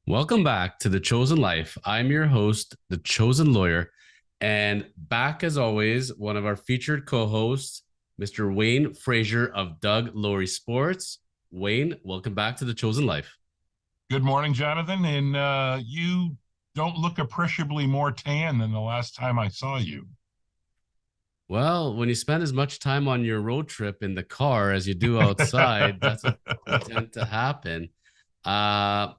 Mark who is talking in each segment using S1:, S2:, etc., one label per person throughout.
S1: Welcome back to The Chosen Life. I'm your host, The Chosen Lawyer, and back as always, one of our featured co-hosts, Mr. Wayne Frazier of Doug Laurie Sports. Wayne, welcome back to The Chosen Life.
S2: Good morning, Jonathan. And you don't look appreciably more tan than the last time I saw you.
S1: Well, when you spend as much time on your road trip in the car as you do outside, that's what will tend to happen. Uh,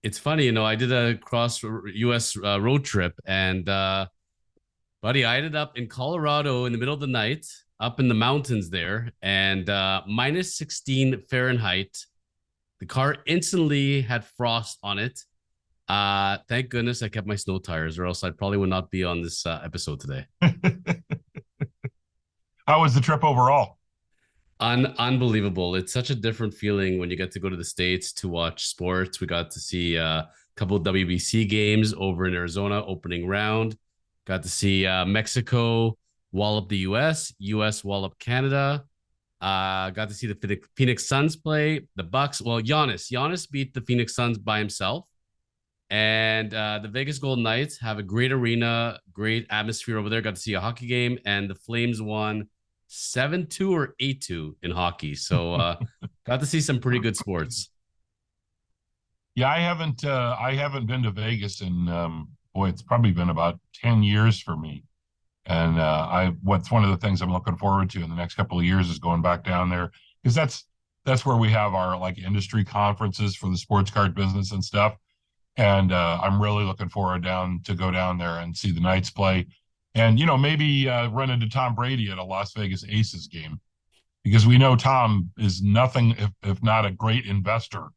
S1: it's funny, I did a cross US road trip and buddy, I ended up in Colorado in the middle of the night, up in the mountains there, and minus 16 Fahrenheit. The car instantly had frost on it. Thank goodness I kept my snow tires, or else I probably would not be on this episode today.
S2: How was the trip overall?
S1: Unbelievable. It's such a different feeling when you get to go to the States to watch sports. We got to see a couple of WBC games over in Arizona, opening round. Got to see Mexico wallop the US wallop Canada. Got to see the Phoenix Suns play the Bucks. Well, Giannis beat the Phoenix Suns by himself, and the Vegas Golden Knights have a great arena, great atmosphere over there. Got to see a hockey game, and the Flames won 7-2 or 8-2 in hockey. So got to see some pretty good sports.
S2: Yeah, I haven't been to Vegas in boy, it's probably been about 10 years for me. And I what's one of the things I'm looking forward to in the next couple of years is going back down there because that's where we have our like industry conferences for the sports card business and stuff. And I'm really looking forward to go down there and see the Knights play, and maybe run into Tom Brady at a Las Vegas Aces game because we know Tom is nothing if not a great investor,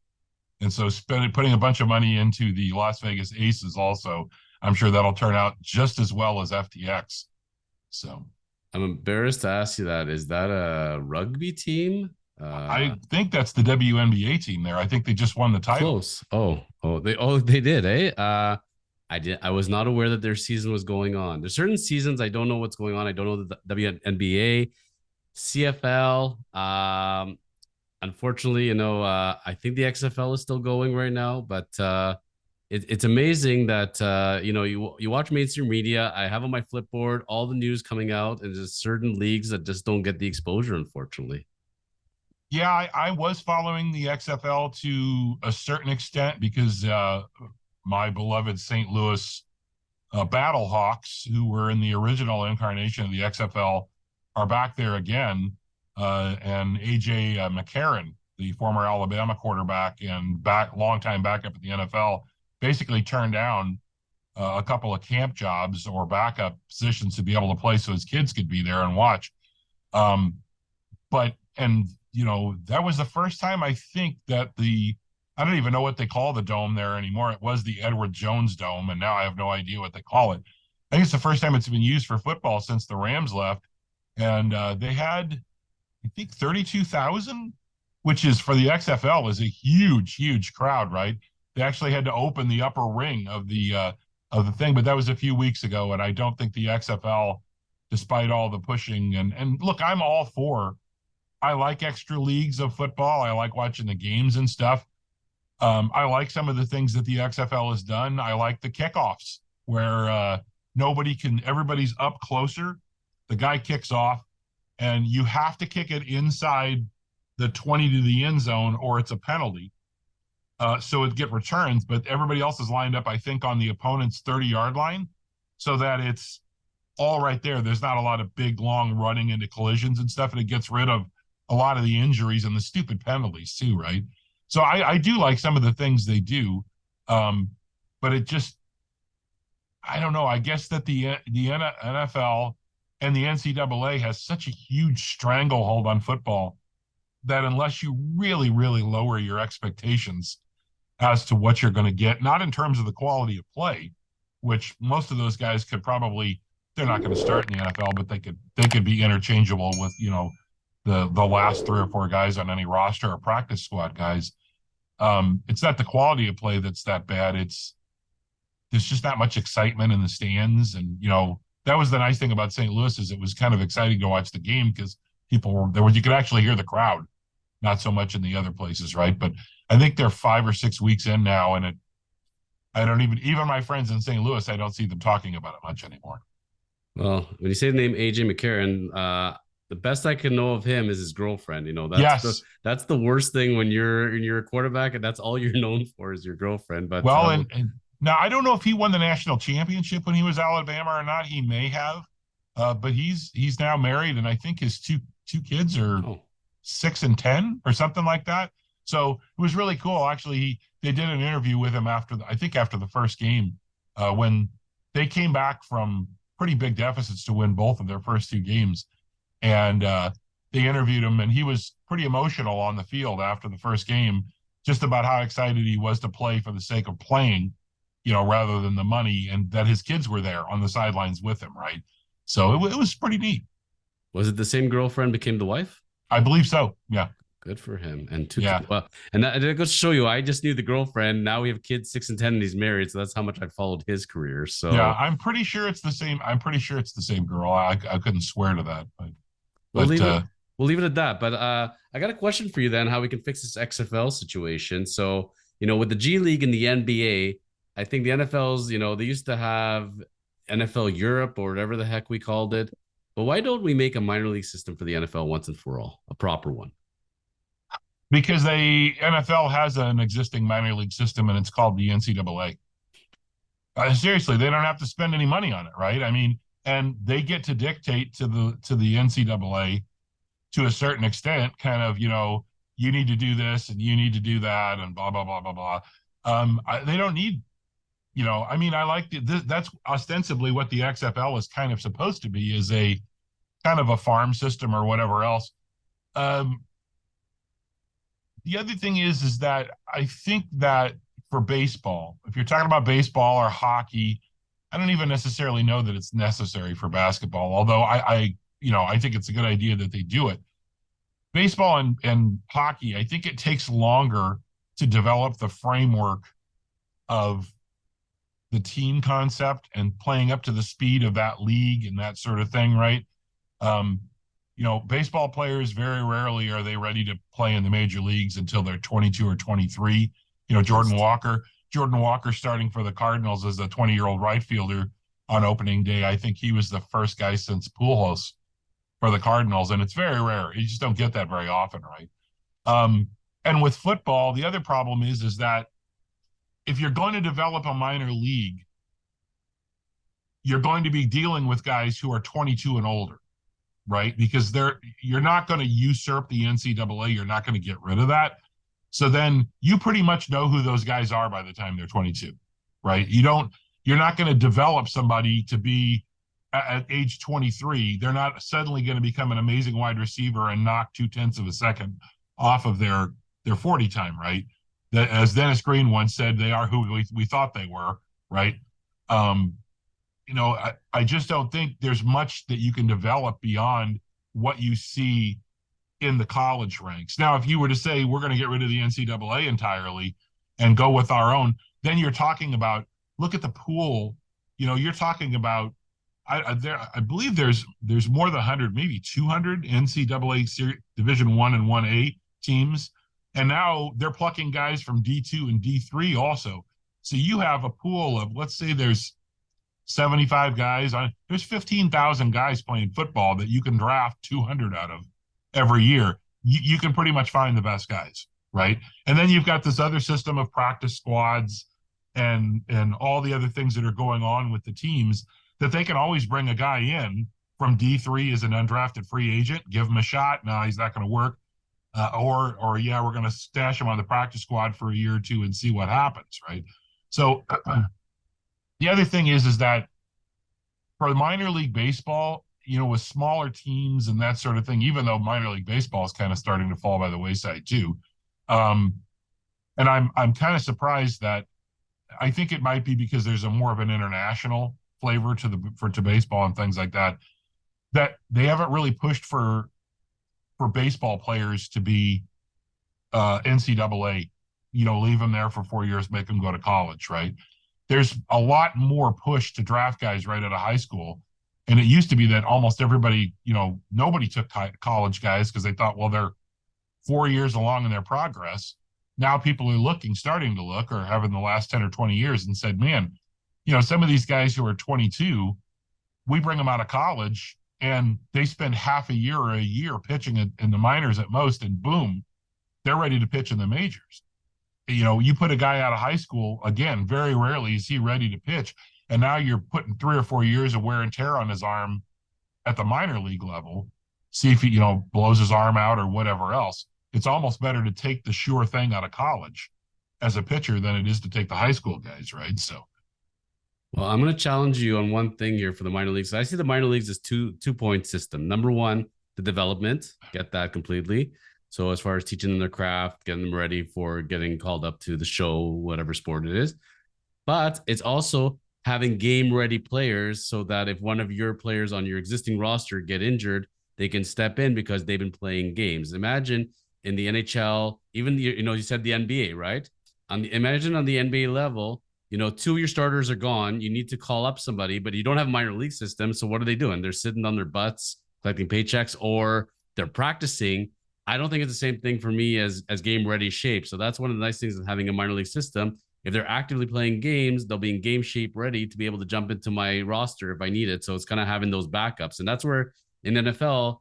S2: and so putting a bunch of money into the Las Vegas Aces also, I'm sure that'll turn out just as well as FTX. So
S1: I'm embarrassed to ask you that. Is that a rugby team?
S2: I think that's the WNBA team there. I think they just won the title.
S1: Close. They did, eh? I was not aware that their season was going on. There's certain seasons I don't know what's going on. I don't know the WNBA, CFL. Unfortunately, I think the XFL is still going right now, but it's amazing that you watch mainstream media. I have on my Flipboard all the news coming out, and there's certain leagues that just don't get the exposure, unfortunately.
S2: Yeah, I was following the XFL to a certain extent because my beloved St. Louis Battlehawks, who were in the original incarnation of the XFL, are back there again. And AJ McCarron, the former Alabama quarterback and longtime backup at the NFL, basically turned down a couple of camp jobs or backup positions to be able to play so his kids could be there and watch. But that was the first time I think that I don't even know what they call the dome there anymore. It was the Edward Jones Dome, and now I have no idea what they call it. I think it's the first time it's been used for football since the Rams left. And they had, I think, 32,000, which is for the XFL is a huge, huge crowd, right? They actually had to open the upper ring of the thing, but that was a few weeks ago, and I don't think the XFL, despite all the pushing and look, I'm all for. I like extra leagues of football. I like watching the games and stuff. I like some of the things that the XFL has done. I like the kickoffs where everybody's up closer. The guy kicks off, and you have to kick it inside the 20 to the end zone, or it's a penalty. So it get returns, but everybody else is lined up, I think, on the opponent's 30-yard line, so that it's all right there. There's not a lot of big, long running into collisions and stuff, and it gets rid of a lot of the injuries and the stupid penalties too, right? So I do like some of the things they do, but it just, I don't know. I guess that the NFL and the NCAA has such a huge stranglehold on football that unless you really, really lower your expectations as to what you're going to get, not in terms of the quality of play, which most of those guys could probably, they're not going to start in the NFL, but they could be interchangeable with, the last three or four guys on any roster or practice squad guys. It's not the quality of play that's that bad. There's just not much excitement in the stands. And, that was the nice thing about St. Louis is it was kind of exciting to watch the game because people were there. You could actually hear the crowd, not so much in the other places, right? But I think they're 5 or 6 weeks in now, and I don't even my friends in St. Louis, I don't see them talking about it much anymore.
S1: Well, when you say the name AJ McCarron, the best I can know of him is his girlfriend.
S2: Yes.
S1: That's the worst thing when you're a quarterback and that's all you're known for is your girlfriend. But
S2: Well, and now I don't know if he won the national championship when he was Alabama or not. He may have, but he's now married, and I think his two kids are
S1: oh,
S2: 6 and 10 or something like that. So it was really cool. Actually, they did an interview with him I think after the first game, when they came back from pretty big deficits to win both of their first two games, and they interviewed him, and he was pretty emotional on the field after the first game, just about how excited he was to play for the sake of playing, rather than the money, and that his kids were there on the sidelines with him, right? So it was pretty neat.
S1: was it the same girlfriend became the wife?
S2: I believe so. Yeah.
S1: Good for him. And two
S2: Yeah.
S1: kids. Well, and that goes to show you, I just knew the girlfriend. Now we have kids 6 and 10, and he's married. So that's how much I followed his career.
S2: Yeah,
S1: So
S2: I'm pretty sure it's the same. I'm pretty sure it's the same girl. I couldn't swear to that, but
S1: we'll
S2: but
S1: leave it. We'll leave it at that. But I got a question for you then, how we can fix this XFL situation. So, with the G League and the NBA, I think the NFL's, they used to have NFL Europe or whatever the heck we called it. But why don't we make a minor league system for the NFL once and for all, a proper one?
S2: because the NFL has an existing minor league system, and it's called the NCAA. Seriously, they don't have to spend any money on it, right? I mean, and they get to dictate to the NCAA to a certain extent, kind of, you need to do this and you need to do that and blah blah blah blah blah. They don't need, I mean, I like that's ostensibly what the XFL is kind of supposed to be, is a kind of a farm system or whatever else. Um, the other thing is that I think that for baseball, if you're talking about baseball or hockey, I don't even necessarily know that it's necessary for basketball. Although I think it's a good idea that they do it. Baseball and hockey, I think it takes longer to develop the framework of the team concept and playing up to the speed of that league and that sort of thing, right? Um, baseball players, very rarely are they ready to play in the major leagues until they're 22 or 23. Jordan Walker starting for the Cardinals as a 20-year-old right fielder on opening day. I think he was the first guy since Pujols for the Cardinals, and it's very rare. You just don't get that very often, right? And with football, the other problem is that if you're going to develop a minor league, you're going to be dealing with guys who are 22 and older, right? Because you're not going to usurp the NCAA. You're not going to get rid of that. So then you pretty much know who those guys are by the time they're 22, right? You're not going to develop somebody to be at age 23. They're not suddenly going to become an amazing wide receiver and knock 0.2 of a second off of their 40 time, right? That, as Dennis Green once said, they are who we thought they were, right? I just don't think there's much that you can develop beyond what you see in the college ranks. Now, if you were to say we're going to get rid of the NCAA entirely and go with our own, then you're talking about, look at the pool. You're talking about, I believe there's more than 100, maybe 200 NCAA Division 1 and 1A teams, and now they're plucking guys from D2 and D3 also. So you have a pool of, let's say there's 75 guys there's 15,000 guys playing football that you can draft 200 out of every year. You can pretty much find the best guys, right? And then you've got this other system of practice squads and all the other things that are going on with the teams, that they can always bring a guy in from D3 as an undrafted free agent, give him a shot. No, he's not going to work. Or yeah, we're going to stash him on the practice squad for a year or two and see what happens, right? So the other thing is that for minor league baseball, with smaller teams and that sort of thing, even though minor league baseball is kind of starting to fall by the wayside too. And I'm kind of surprised that, I think it might be because there's a more of an international flavor to baseball and things like that they haven't really pushed for baseball players to be NCAA, leave them there for 4 years, make them go to college, right? There's a lot more push to draft guys right out of high school. And it used to be that almost everybody, nobody took college guys because they thought, well, they're 4 years along in their progress. now people are starting to look, or have in the last 10 or 20 years, and said, man, you know, some of these guys who are 22, we bring them out of college and they spend half a year or a year pitching in the minors at most, and boom, they're ready to pitch in the majors. You know, you put a guy out of high school, again, very rarely is he ready to pitch. And now you're putting 3 or 4 years of wear and tear on his arm at the minor league level. See if he, you know, blows his arm out or whatever else. It's almost better to take the sure thing out of college as a pitcher than it is to take the high school guys, right? So,
S1: Well, I'm going to challenge you on one thing here for the minor leagues. I see the minor leagues as two-point system. Number one, the development, get that completely. So as far as teaching them their craft, getting them ready for getting called up to the show, whatever sport it is. But it's also having game ready players so that if one of your players on your existing roster get injured, they can step in because they've been playing games. Imagine in the NHL, even you said the NBA, right? Imagine on the NBA level, two of your starters are gone. You need to call up somebody, but you don't have a minor league system. So what are they doing? They're sitting on their butts collecting paychecks, or they're practicing. I don't think it's the same thing for me as game ready shape. So that's one of the nice things of having a minor league system. If they're actively playing games, they'll be in game shape ready to be able to jump into my roster if I need it. So it's kind of having those backups. And that's where in NFL,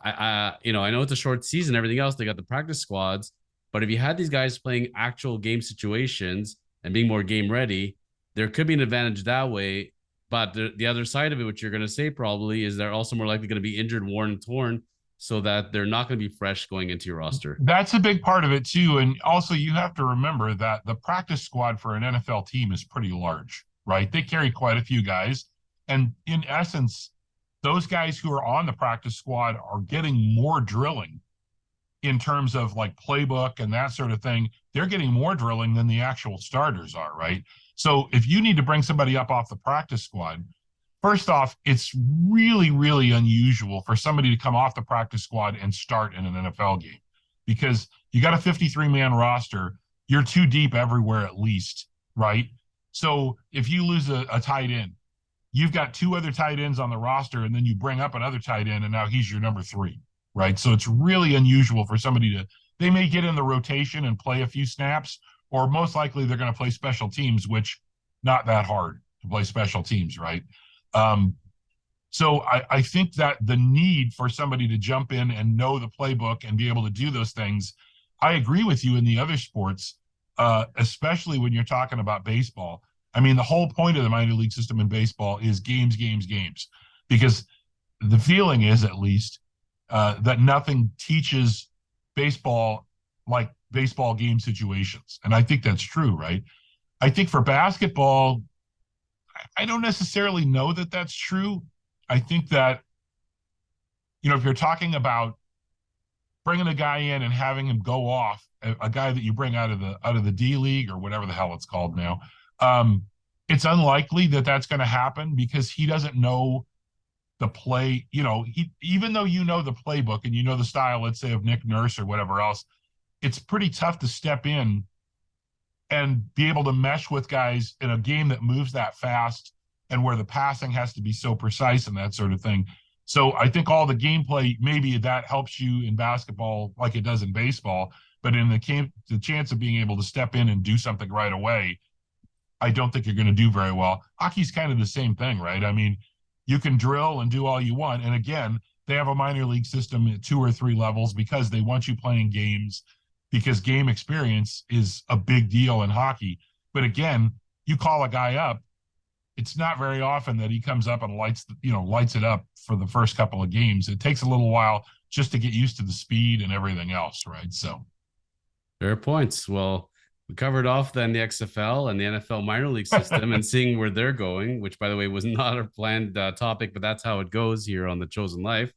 S1: I know it's a short season, everything else, they got the practice squads. But if you had these guys playing actual game situations and being more game ready, there could be an advantage that way. But the other side of it, which you're going to say probably, is they're also more likely going to be injured, worn, and torn, so that they're not going to be fresh going into your roster.
S2: That's a big part of it too. And also you have to remember that the practice squad for an NFL team is pretty large, right? They carry quite a few guys. And in essence, those guys who are on the practice squad are getting more drilling in terms of like playbook and that sort of thing. They're getting more drilling than the actual starters are, right? So if you need to bring somebody up off the practice squad, first off, it's really, really unusual for somebody to come off the practice squad and start in an NFL game, because you got a 53-man roster. You're too deep everywhere at least, right? So if you lose a tight end, you've got two other tight ends on the roster, and then you bring up another tight end, and now he's your number 3, right? So it's really unusual for somebody they may get in the rotation and play a few snaps, or most likely they're going to play special teams, which not that hard to play special teams, right? So I think that the need for somebody to jump in and know the playbook and be able to do those things, I agree with you in the other sports, especially when you're talking about baseball. I mean, the whole point of the minor league system in baseball is games, because the feeling is, at least, that nothing teaches baseball like baseball game situations. And I think that's true, right? I think for basketball, I don't necessarily know that that's true. I think that, if you're talking about bringing a guy in and having him go off, a guy that you bring out of the D League or whatever the hell it's called now, it's unlikely that that's going to happen, because he doesn't know the play. Even though you know the playbook and you know the style, let's say, of Nick Nurse or whatever else, it's pretty tough to step in and be able to mesh with guys in a game that moves that fast and where the passing has to be so precise and that sort of thing. So I think all the gameplay, maybe that helps you in basketball like it does in baseball, but in the chance of being able to step in and do something right away, I don't think you're going to do very well. Hockey's kind of the same thing, right? I mean, you can drill and do all you want. And again, they have a minor league system at 2 or 3 levels because they want you playing games, because game experience is a big deal in hockey. But again, you call a guy up, it's not very often that he comes up and lights it up for the first couple of games. It takes a little while just to get used to the speed and everything else, right? So
S1: fair points. Well, we covered off then the XFL and the NFL minor league system and seeing where they're going, which, by the way, was not a planned topic, but that's how it goes here on The Chosen Life.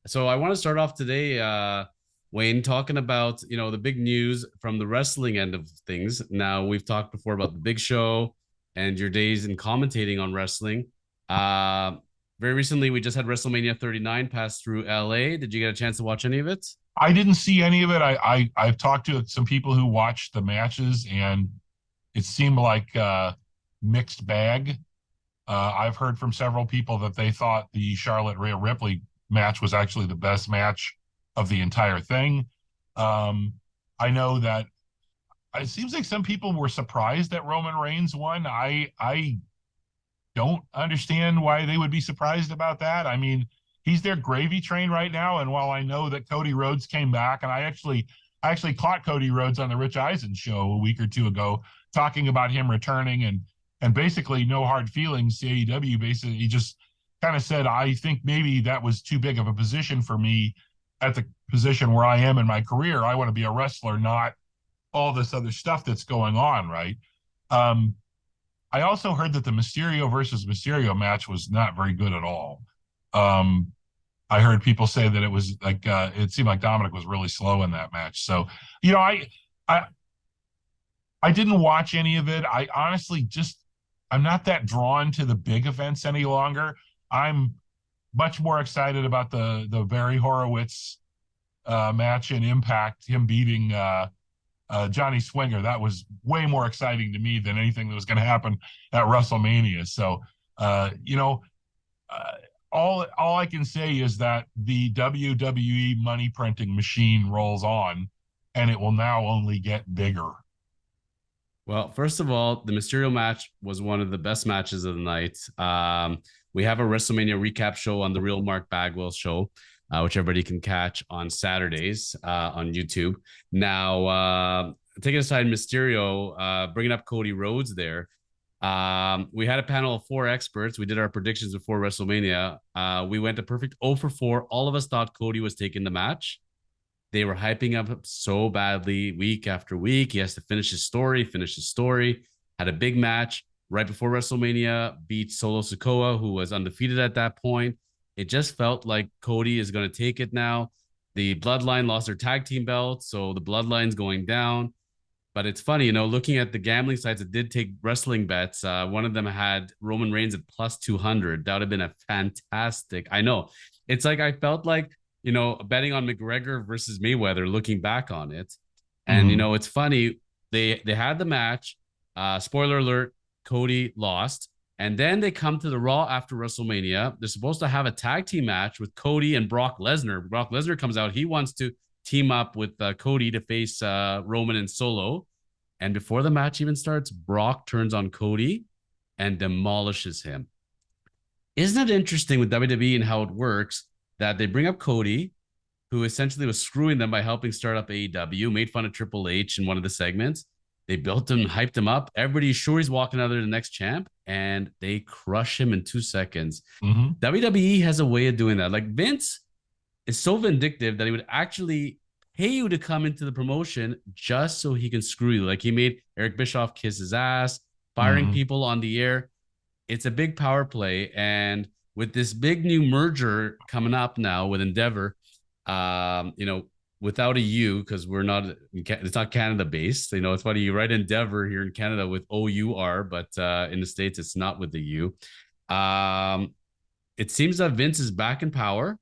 S1: So I want to start off today, Wayne, talking about, the big news from the wrestling end of things. Now, we've talked before about the Big Show and your days in commentating on wrestling. Very recently, we just had WrestleMania 39 pass through LA. Did you get a chance to watch any of it?
S2: I didn't see any of it. I've talked to some people who watched the matches, and it seemed like a mixed bag. I've heard from several people that they thought the Charlotte Rhea Ripley match was actually the best match of the entire thing. I know that it seems like some people were surprised that Roman Reigns won. I don't understand why they would be surprised about that. I mean, he's their gravy train right now. And while I know that Cody Rhodes came back, and I actually caught Cody Rhodes on the Rich Eisen show a week or two ago, talking about him returning and basically no hard feelings. AEW basically he just kind of said, I think maybe that was too big of a position for me at the position where I am in my career. I want to be a wrestler, not all this other stuff that's going on, right? I also heard that the Mysterio versus Mysterio match was not very good at all. I heard people say that it was like it seemed like Dominic was really slow in that match. So, I I didn't watch any of it. I honestly just I'm not that drawn to the big events any longer. I'm much more excited about the Barry Horowitz match in Impact, him beating Johnny Swinger. That was way more exciting to me than anything that was going to happen at WrestleMania. So, all I can say is that the WWE money printing machine rolls on, and it will now only get bigger.
S1: Well, first of all, the Mysterio match was one of the best matches of the night. We have a WrestleMania recap show on the Real Mark Bagwell show, which everybody can catch on Saturdays on YouTube. Now, taking aside Mysterio, bringing up Cody Rhodes there, we had a panel of 4 experts. We did our predictions before WrestleMania. We went a perfect 0 for 4. All of us thought Cody was taking the match. They were hyping up so badly week after week. He has to finish his story, had a big match right before WrestleMania, beat Solo Sikoa, who was undefeated at that point. It just felt like Cody is going to take it now. The Bloodline lost their tag team belt, so the Bloodline's going down. But it's funny, looking at the gambling sites that did take wrestling bets, one of them had Roman Reigns at plus 200. That would have been a fantastic. I know. It's like I felt like, betting on McGregor versus Mayweather, looking back on it. And, it's funny. They had the match. Spoiler alert, Cody lost. And then they come to the Raw after WrestleMania. They're supposed to have a tag team match with Cody and Brock Lesnar. Brock Lesnar comes out. He wants to team up with Cody to face Roman and Solo. And before the match even starts, Brock turns on Cody and demolishes him. Isn't it interesting with WWE and how it works that they bring up Cody, who essentially was screwing them by helping start up AEW, made fun of Triple H in one of the segments. They built him, hyped him up. Everybody's sure he's walking out there the next champ, and they crush him in 2 seconds. WWE has a way of doing that. Like Vince is so vindictive that he would actually pay you to come into the promotion just so he can screw you. Like he made Eric Bischoff kiss his ass, firing people on the air. It's a big power play. And with this big new merger coming up now with Endeavor, without a U, because it's not Canada based. It's funny, you write Endeavor here in Canada with OUR, but in the States, it's not with the U. It seems that Vince is back in power.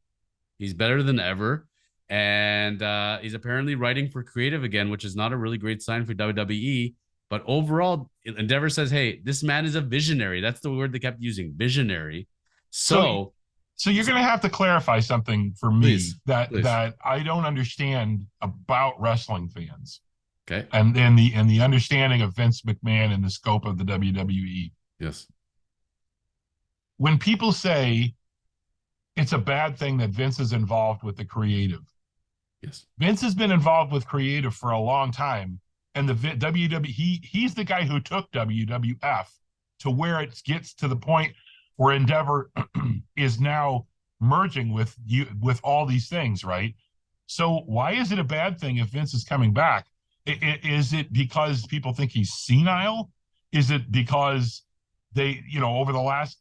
S1: He's better than ever. And he's apparently writing for creative again, which is not a really great sign for WWE. But overall, Endeavor says, hey, this man is a visionary. That's the word they kept using, visionary. So you're going to have to clarify something for me that I don't understand about wrestling fans. Okay.
S2: And the understanding of Vince McMahon and the scope of the WWE.
S1: Yes.
S2: When people say it's a bad thing that Vince is involved with the creative.
S1: Yes.
S2: Vince has been involved with creative for a long time. And the WWE, he's the guy who took WWF to where it gets to the point where Endeavor is now merging with all these things, right? So why is it a bad thing if Vince is coming back? Is it because people think he's senile? Is it because they, over the last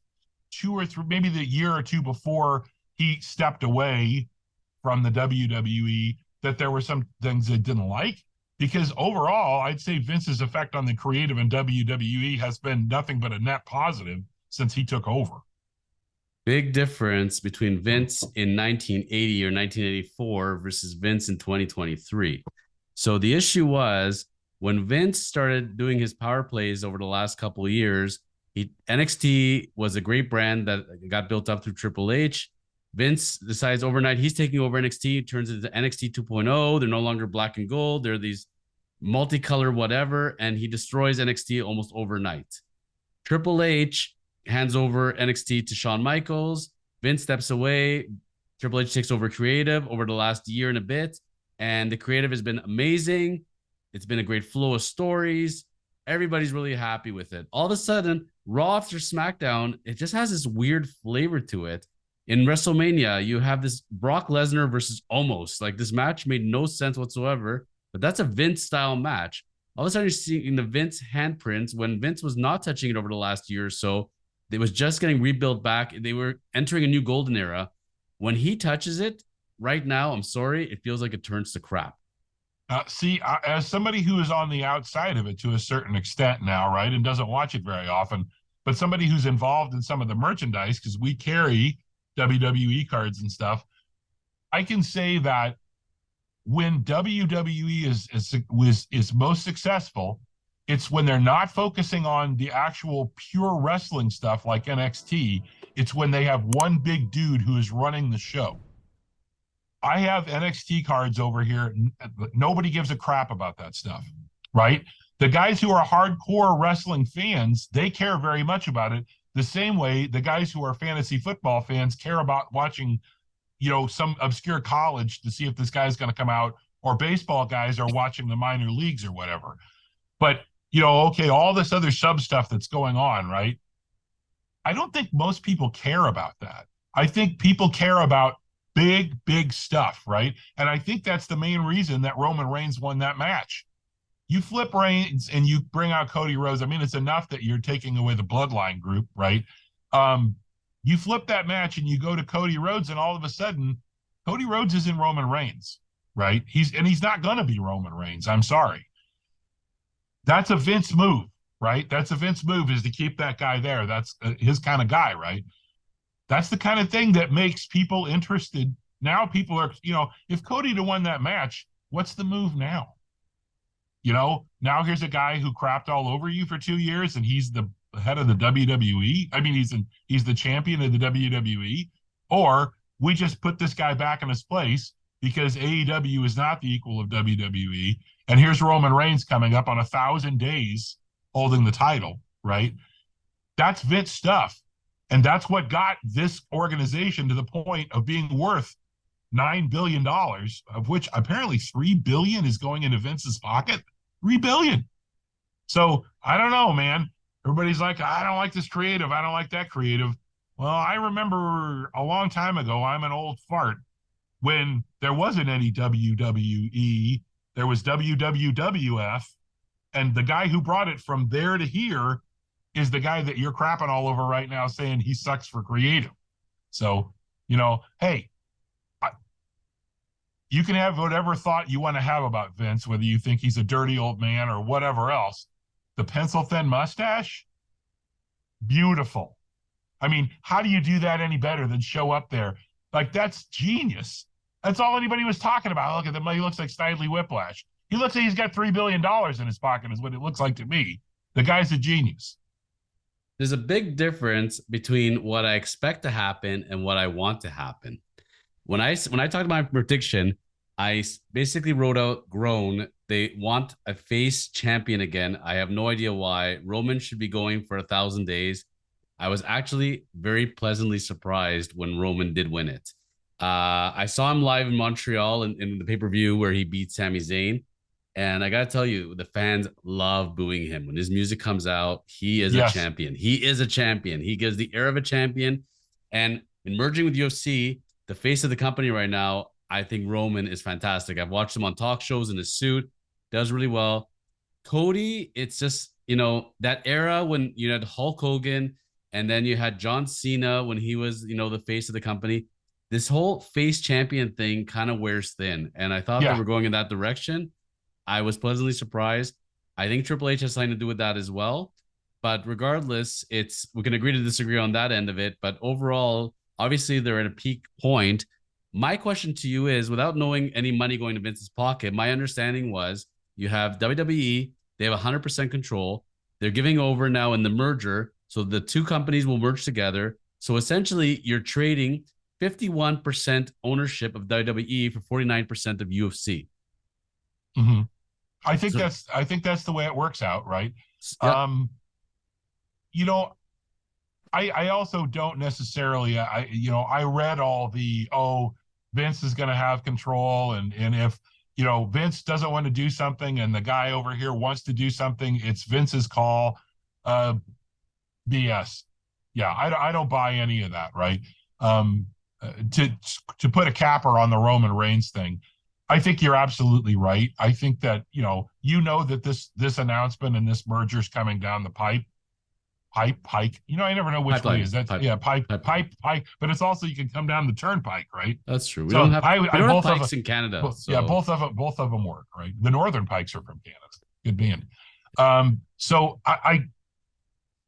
S2: 2 or 3, maybe the year or 2 before he stepped away from the WWE, that there were some things they didn't like? Because overall, I'd say Vince's effect on the creative in WWE has been nothing but a net positive since he took over.
S1: Big difference between Vince in 1980 or 1984 versus Vince in 2023. So the issue was when Vince started doing his power plays over the last couple of years, NXT was a great brand that got built up through Triple H. Vince decides overnight he's taking over NXT, turns it into NXT 2.0. They're no longer black and gold. They're these multicolor, whatever, and he destroys NXT almost overnight. Triple H hands over NXT to Shawn Michaels. Vince steps away. Triple H takes over creative over the last year and a bit, and the creative has been amazing. It's been a great flow of stories. Everybody's really happy with it. All of a sudden, Raw after SmackDown, it just has this weird flavor to it. In WrestleMania, you have this Brock Lesnar versus Omos. Like, this match made no sense whatsoever, but that's a Vince style match. All of a sudden, you're seeing the Vince handprints when Vince was not touching it over the last year or so. It was just getting rebuilt back. They were entering a new golden era. When he touches it right now, I'm sorry, it feels like it turns to crap.
S2: As somebody who is on the outside of it to a certain extent now, right, and doesn't watch it very often, but somebody who's involved in some of the merchandise, because we carry WWE cards and stuff, I can say that when WWE is most successful, it's when they're not focusing on the actual pure wrestling stuff like NXT. It's when they have one big dude who is running the show. I have NXT cards over here. Nobody gives a crap about that stuff, right? The guys who are hardcore wrestling fans, they care very much about it. The same way the guys who are fantasy football fans care about watching, some obscure college to see if this guy's going to come out, or baseball guys are watching the minor leagues or whatever. But, okay, all this other sub stuff that's going on, right? I don't think most people care about that. I think people care about big stuff, right? And I think that's the main reason that Roman Reigns won that match. You flip Reigns and you bring out Cody Rhodes. I mean, it's enough that you're taking away the bloodline group, right? You flip that match and you go to Cody Rhodes, and all of a sudden, Cody Rhodes is in Roman Reigns, right? He's not going to be Roman Reigns. I'm sorry. That's a Vince move, right? That's a Vince move, is to keep that guy there. That's his kind of guy, right? That's the kind of thing that makes people interested. Now people are, if Cody had won that match, what's the move now? Now here's a guy who crapped all over you for 2 years, and he's the head of the WWE. I mean, he's the champion of the WWE. Or we just put this guy back in his place because AEW is not the equal of WWE. And here's Roman Reigns coming up on 1,000 days holding the title, right? That's Vince stuff. And that's what got this organization to the point of being worth $9 billion, of which apparently $3 billion is going into Vince's pocket. $3 billion. So I don't know, man. Everybody's like, I don't like this creative. I don't like that creative. Well, I remember a long time ago, I'm an old fart, when there wasn't any WWE, there was WWF, and the guy who brought it from there to here is the guy that you're crapping all over right now, saying he sucks for creative. So, hey, you can have whatever thought you want to have about Vince, whether you think he's a dirty old man or whatever else. The pencil-thin mustache, beautiful. I mean, how do you do that any better than show up there? Like, that's genius. That's all anybody was talking about. Look at him. He looks like Snidely Whiplash. He looks like he's got $3 billion in his pocket, is what it looks like to me. The guy's a genius.
S1: There's a big difference between what I expect to happen and what I want to happen. When I talked about my prediction, I basically wrote out groan. They want a face champion again. I have no idea why. Roman should be going for 1,000 days. I was actually very pleasantly surprised when Roman did win it. I saw him live in Montreal in the pay-per-view where he beat Sami Zayn. And I got to tell you, the fans love booing him. When his music comes out, he is a champion. He is a champion. He gives the air of a champion. And in merging with UFC, the face of the company right now, I think Roman is fantastic. I've watched him on talk shows in his suit. Does really well. Cody, it's just, that era when you had Hulk Hogan and then you had John Cena when he was, the face of the company. This whole face champion thing kind of wears thin. And I thought they were going in that direction. I was pleasantly surprised. I think Triple H has something to do with that as well. But regardless, we can agree to disagree on that end of it. But overall, obviously, they're at a peak point. My question to you is, without knowing any money going to Vince's pocket, my understanding was you have WWE, they have 100% control. They're giving over now in the merger. So the two companies will merge together. So essentially, you're trading 51% ownership of WWE for 49% of UFC.
S2: Mm-hmm.
S1: So,
S2: I think that's the way it works out, right?
S1: yeah,
S2: Um, you know, I also don't necessarily I read all the Vince is going to have control, and if Vince doesn't want to do something and the guy over here wants to do something, it's Vince's call. Uh, BS. Yeah, I don't buy any of that, right? Um, to put a capper on the Roman Reigns thing, I think you're absolutely right. I think that that this announcement and this merger is coming down the pike. I never know which way
S1: pipeline,
S2: is that. Yeah,
S1: pipeline.
S2: pike. But it's also you can come down the turnpike, right?
S1: That's true.
S2: So
S1: We
S2: I
S1: don't have
S2: both of them.
S1: pikes in Canada,
S2: Yeah,
S1: so
S2: both of them work, right? The northern pikes are from Canada. Good band. So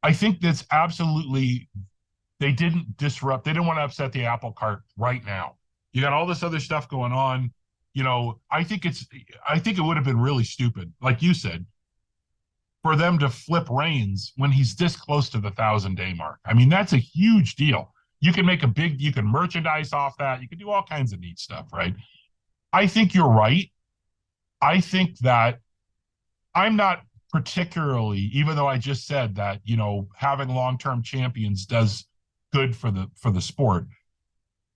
S2: I think that's absolutely they didn't disrupt. They didn't want to upset the apple cart right now. You got all this other stuff going on. I think it would have been really stupid, like you said, for them to flip Reigns when he's this close to the 1,000-day mark. I mean, that's a huge deal. You can you can merchandise off that. You can do all kinds of neat stuff, right? I think you're right. I think that I'm not particularly, even though I just said that, having long-term champions does good for the sport.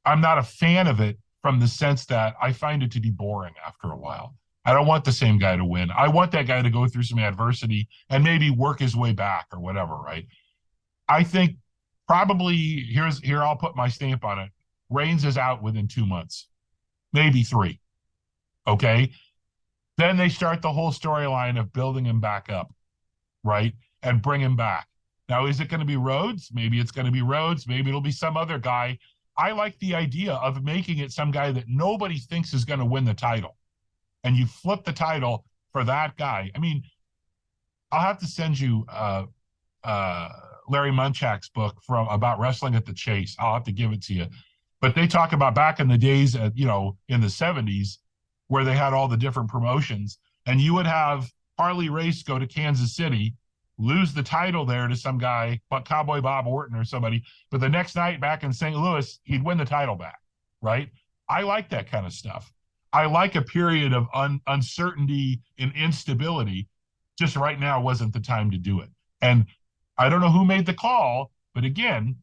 S2: I'm not a fan of it from the sense that I find it to be boring after a while. I don't want the same guy to win. I want that guy to go through some adversity and maybe work his way back or whatever, right? I think probably here I'll put my stamp on it. Reigns is out within 2 months, maybe 3. Okay. Then they start the whole storyline of building him back up, right? And bring him back. Now, is it going to be Rhodes? Maybe it's going to be Rhodes. Maybe it'll be some other guy. I like the idea of making it some guy that nobody thinks is going to win the title. And you flip the title for that guy. I mean, I'll have to send you Larry Munchak's book about wrestling at the Chase. I'll have to give it to you. But they talk about back in the days, in the 70s, where they had all the different promotions, and you would have Harley Race go to Kansas City, lose the title there to some guy, but Cowboy Bob Orton or somebody, but the next night back in St. Louis, he'd win the title back, right? I like that kind of stuff. I like a period of uncertainty and instability. Just right now wasn't the time to do it. And I don't know who made the call, but again,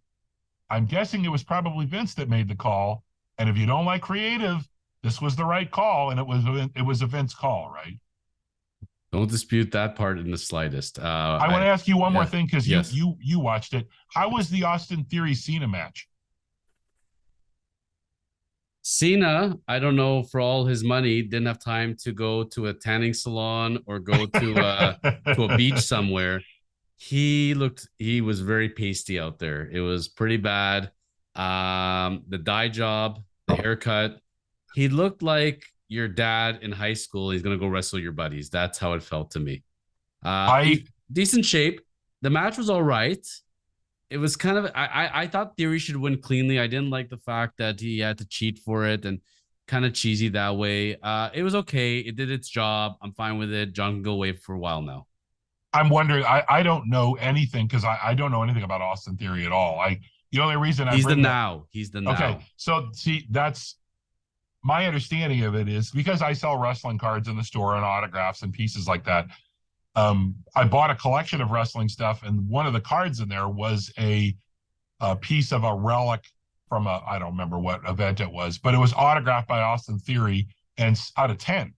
S2: I'm guessing it was probably Vince that made the call. And if you don't like creative, this was the right call, and it was a Vince call, right?
S1: don't dispute that part in the slightest.
S2: I want to ask you one more thing because
S1: yes.
S2: you watched it. How was the Austin Theory Cena match?
S1: Cena, I don't know, for all his money, didn't have time to go to a tanning salon or go to a beach somewhere. He was very pasty out there. It was pretty bad. The dye job, the haircut, he looked like your dad in high school. He's gonna go wrestle your buddies. That's how it felt to me.
S2: I
S1: Decent shape. The match was all right. It was kind of I thought Theory should win cleanly. I didn't like the fact that he had to cheat for it and kind of cheesy that way. It was okay. It did its job. I'm fine with it. John can go away for a while now.
S2: I'm wondering. I don't know anything because I don't know anything about Austin Theory at all. The only reason I bring that.
S1: He's the
S2: Okay,
S1: now.
S2: so see, that's my understanding of it is because I sell wrestling cards in the store and autographs and pieces like that. I bought a collection of wrestling stuff, and one of the cards in there was a piece of a relic from I don't remember what event it was, but it was autographed by Austin Theory and out of 10.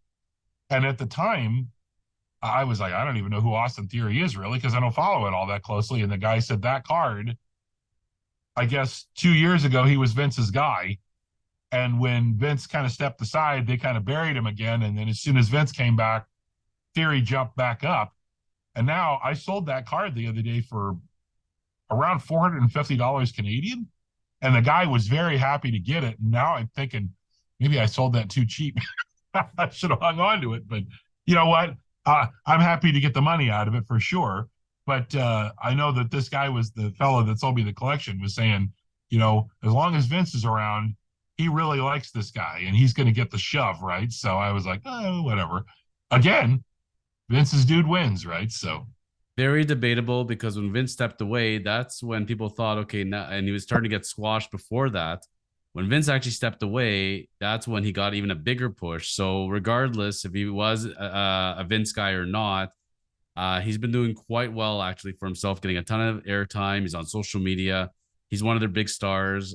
S2: And at the time, I was like, I don't even know who Austin Theory is really because I don't follow it all that closely. And the guy said that card, I guess 2 years ago, he was Vince's guy. And when Vince kind of stepped aside, they kind of buried him again. And then as soon as Vince came back, Theory jumped back up. And now I sold that card the other day for around $450 Canadian. And the guy was very happy to get it. And now I'm thinking maybe I sold that too cheap. I should have hung on to it. But you know what? I'm happy to get the money out of it for sure. But I know that this guy was the fellow that sold me the collection was saying, as long as Vince is around, he really likes this guy and he's going to get the shove, right? So I was like, oh, whatever. Again, Vince's dude wins, right? So
S1: very debatable because when Vince stepped away, that's when people thought, okay, now, and he was starting to get squashed before that. When Vince actually stepped away, that's when he got even a bigger push. So regardless if he was a Vince guy or not, he's been doing quite well actually for himself, getting a ton of airtime. He's on social media. He's one of their big stars,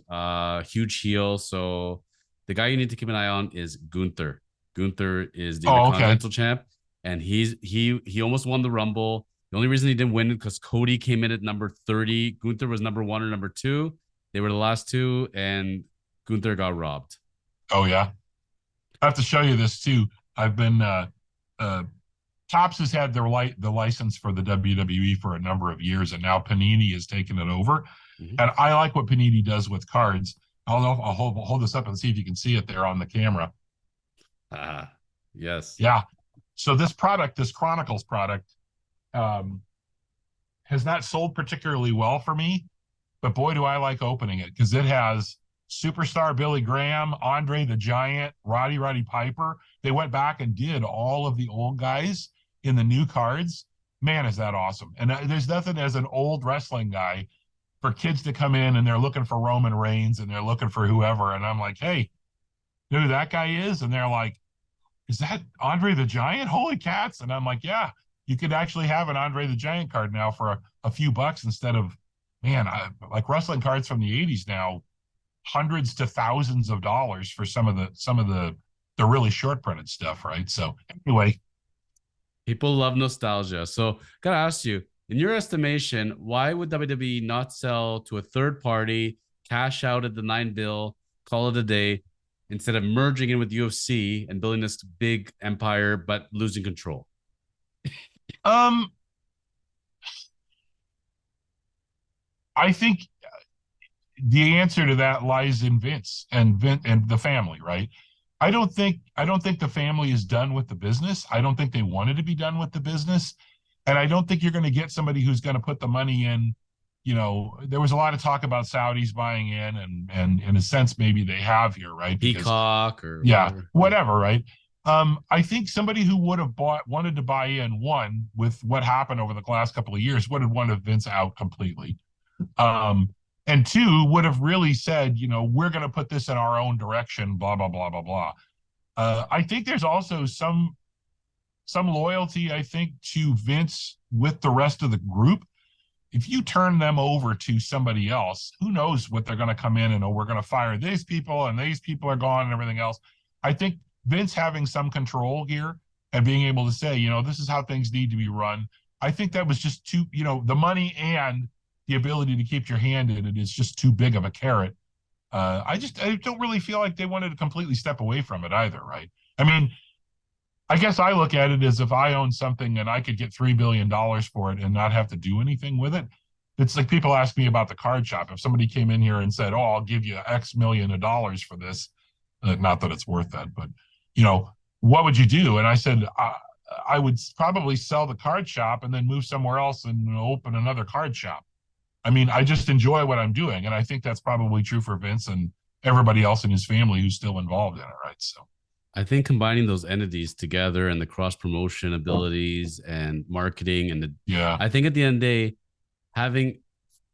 S1: huge heel. So the guy you need to keep an eye on is Gunther. Gunther is the
S2: Oh, okay.
S1: Intercontinental champ, and he almost won the Rumble. The only reason he didn't win it because Cody came in at number 30. Gunther was number 1 or number 2. They were the last two, and Gunther got robbed.
S2: Oh, yeah. I have to show you this too. I've been Topps has had the license for the WWE for a number of years, and now Panini has taken it over. Mm-hmm. And I like what Panini does with cards. I'll hold this up and see if you can see it there on the camera.
S1: Yes.
S2: Yeah. So this product, this Chronicles product, has not sold particularly well for me, but boy, do I like opening it because it has Superstar Billy Graham, Andre the Giant, Roddy Piper. They went back and did all of the old guys in the new cards. Man, is that awesome. And there's nothing as an old wrestling guy for kids to come in and they're looking for Roman Reigns and they're looking for whoever. And I'm like, hey, you know who that guy is? And they're like, is that Andre the Giant? Holy cats. And I'm like, yeah, you could actually have an Andre the Giant card now for a few bucks instead of, man, like wrestling cards from the 80s now, hundreds to thousands of dollars for some of the really short printed stuff, right? So anyway,
S1: people love nostalgia. So gotta ask you, in your estimation, why would WWE not sell to a third party, cash out at the 9 bill, call it a day, instead of merging in with UFC and building this big empire but losing control?
S2: I think the answer to that lies in Vince and the family, right? I don't think the family is done with the business. I don't think they wanted to be done with the business. And I don't think you're going to get somebody who's going to put the money in. You know, there was a lot of talk about Saudis buying in, and in a sense, maybe they have here, right?
S1: Because, Peacock or
S2: whatever, right? I think somebody who would have wanted to buy in, one, with what happened over the last couple of years, would have wanted Vince out completely. And two, would have really said, you know, we're going to put this in our own direction, blah, blah, blah, blah, blah. I think there's also some loyalty, I think, to Vince with the rest of the group. If you turn them over to somebody else, who knows what they're going to come in and, oh, we're going to fire these people and these people are gone and everything else. I think Vince having some control here and being able to say, you know, this is how things need to be run. I think that was just too, you know, the money and the ability to keep your hand in it is just too big of a carrot. I don't really feel like they wanted to completely step away from it either, right? I mean, I guess I look at it as if I own something and I could get $3 billion for it and not have to do anything with it. It's like people ask me about the card shop. If somebody came in here and said, oh, I'll give you X million of dollars for this, not that it's worth that, but, you know, what would you do? And I said, I would probably sell the card shop and then move somewhere else and open another card shop. I mean, I just enjoy what I'm doing. And I think that's probably true for Vince and everybody else in his family who's still involved in it, right? So
S1: I think combining those entities together and the cross promotion abilities and marketing and I think at the end of the day, I mean,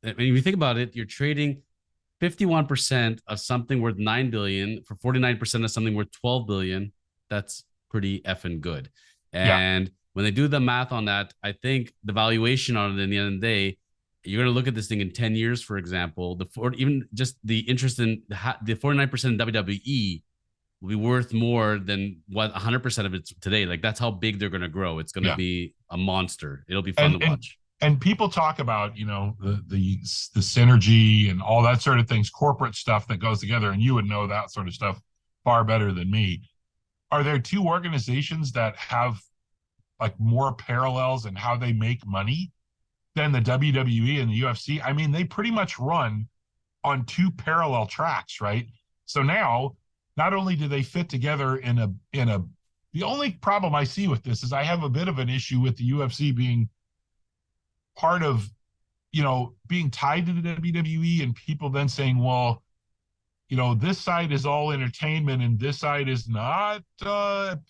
S1: if you think about it, you're trading 51% of something worth $9 billion for 49% of something worth $12 billion. That's pretty effing good. And when they do the math on that, I think the valuation on it in the end of the day, you're going to look at this thing in 10 years, for example, even just the interest in the 49% in WWE will be worth more than what 100% of it today. Like, that's how big they're going to grow. It's going to be a monster. It'll be fun to watch.
S2: And people talk about, you know, the synergy and all that sort of things, corporate stuff that goes together. And you would know that sort of stuff far better than me. Are there two organizations that have like more parallels in how they make money than the WWE and the UFC? I mean, they pretty much run on two parallel tracks, right? So now, not only do they fit together the only problem I see with this is I have a bit of an issue with the UFC being part of, you know, being tied to the WWE and people then saying, well, you know, this side is all entertainment and this side is not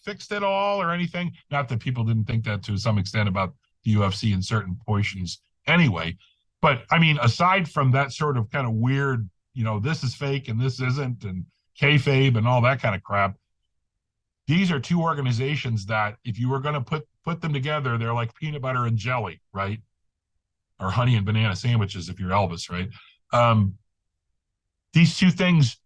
S2: fixed at all or anything. Not that people didn't think that to some extent about the UFC in certain portions anyway. But I mean, aside from that sort of kind of weird this is fake and this isn't, and kayfabe and all that kind of crap. These are two organizations that if you were going to put them together, they're like peanut butter and jelly, right? Or honey and banana sandwiches if you're Elvis, right? These two things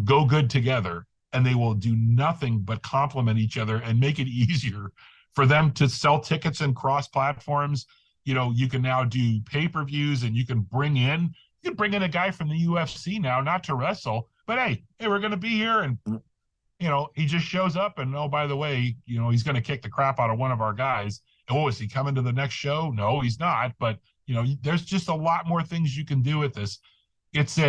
S2: go good together, and they will do nothing but complement each other and make it easier for them to sell tickets and cross platforms. You can now do pay-per-views, and you can bring in a guy from the UFC now, not to wrestle, but hey, we're going to be here, and he just shows up, and oh, by the way, he's going to kick the crap out of one of our guys. Oh, is he coming to the next show? No, he's not. But there's just a lot more things you can do with this. It's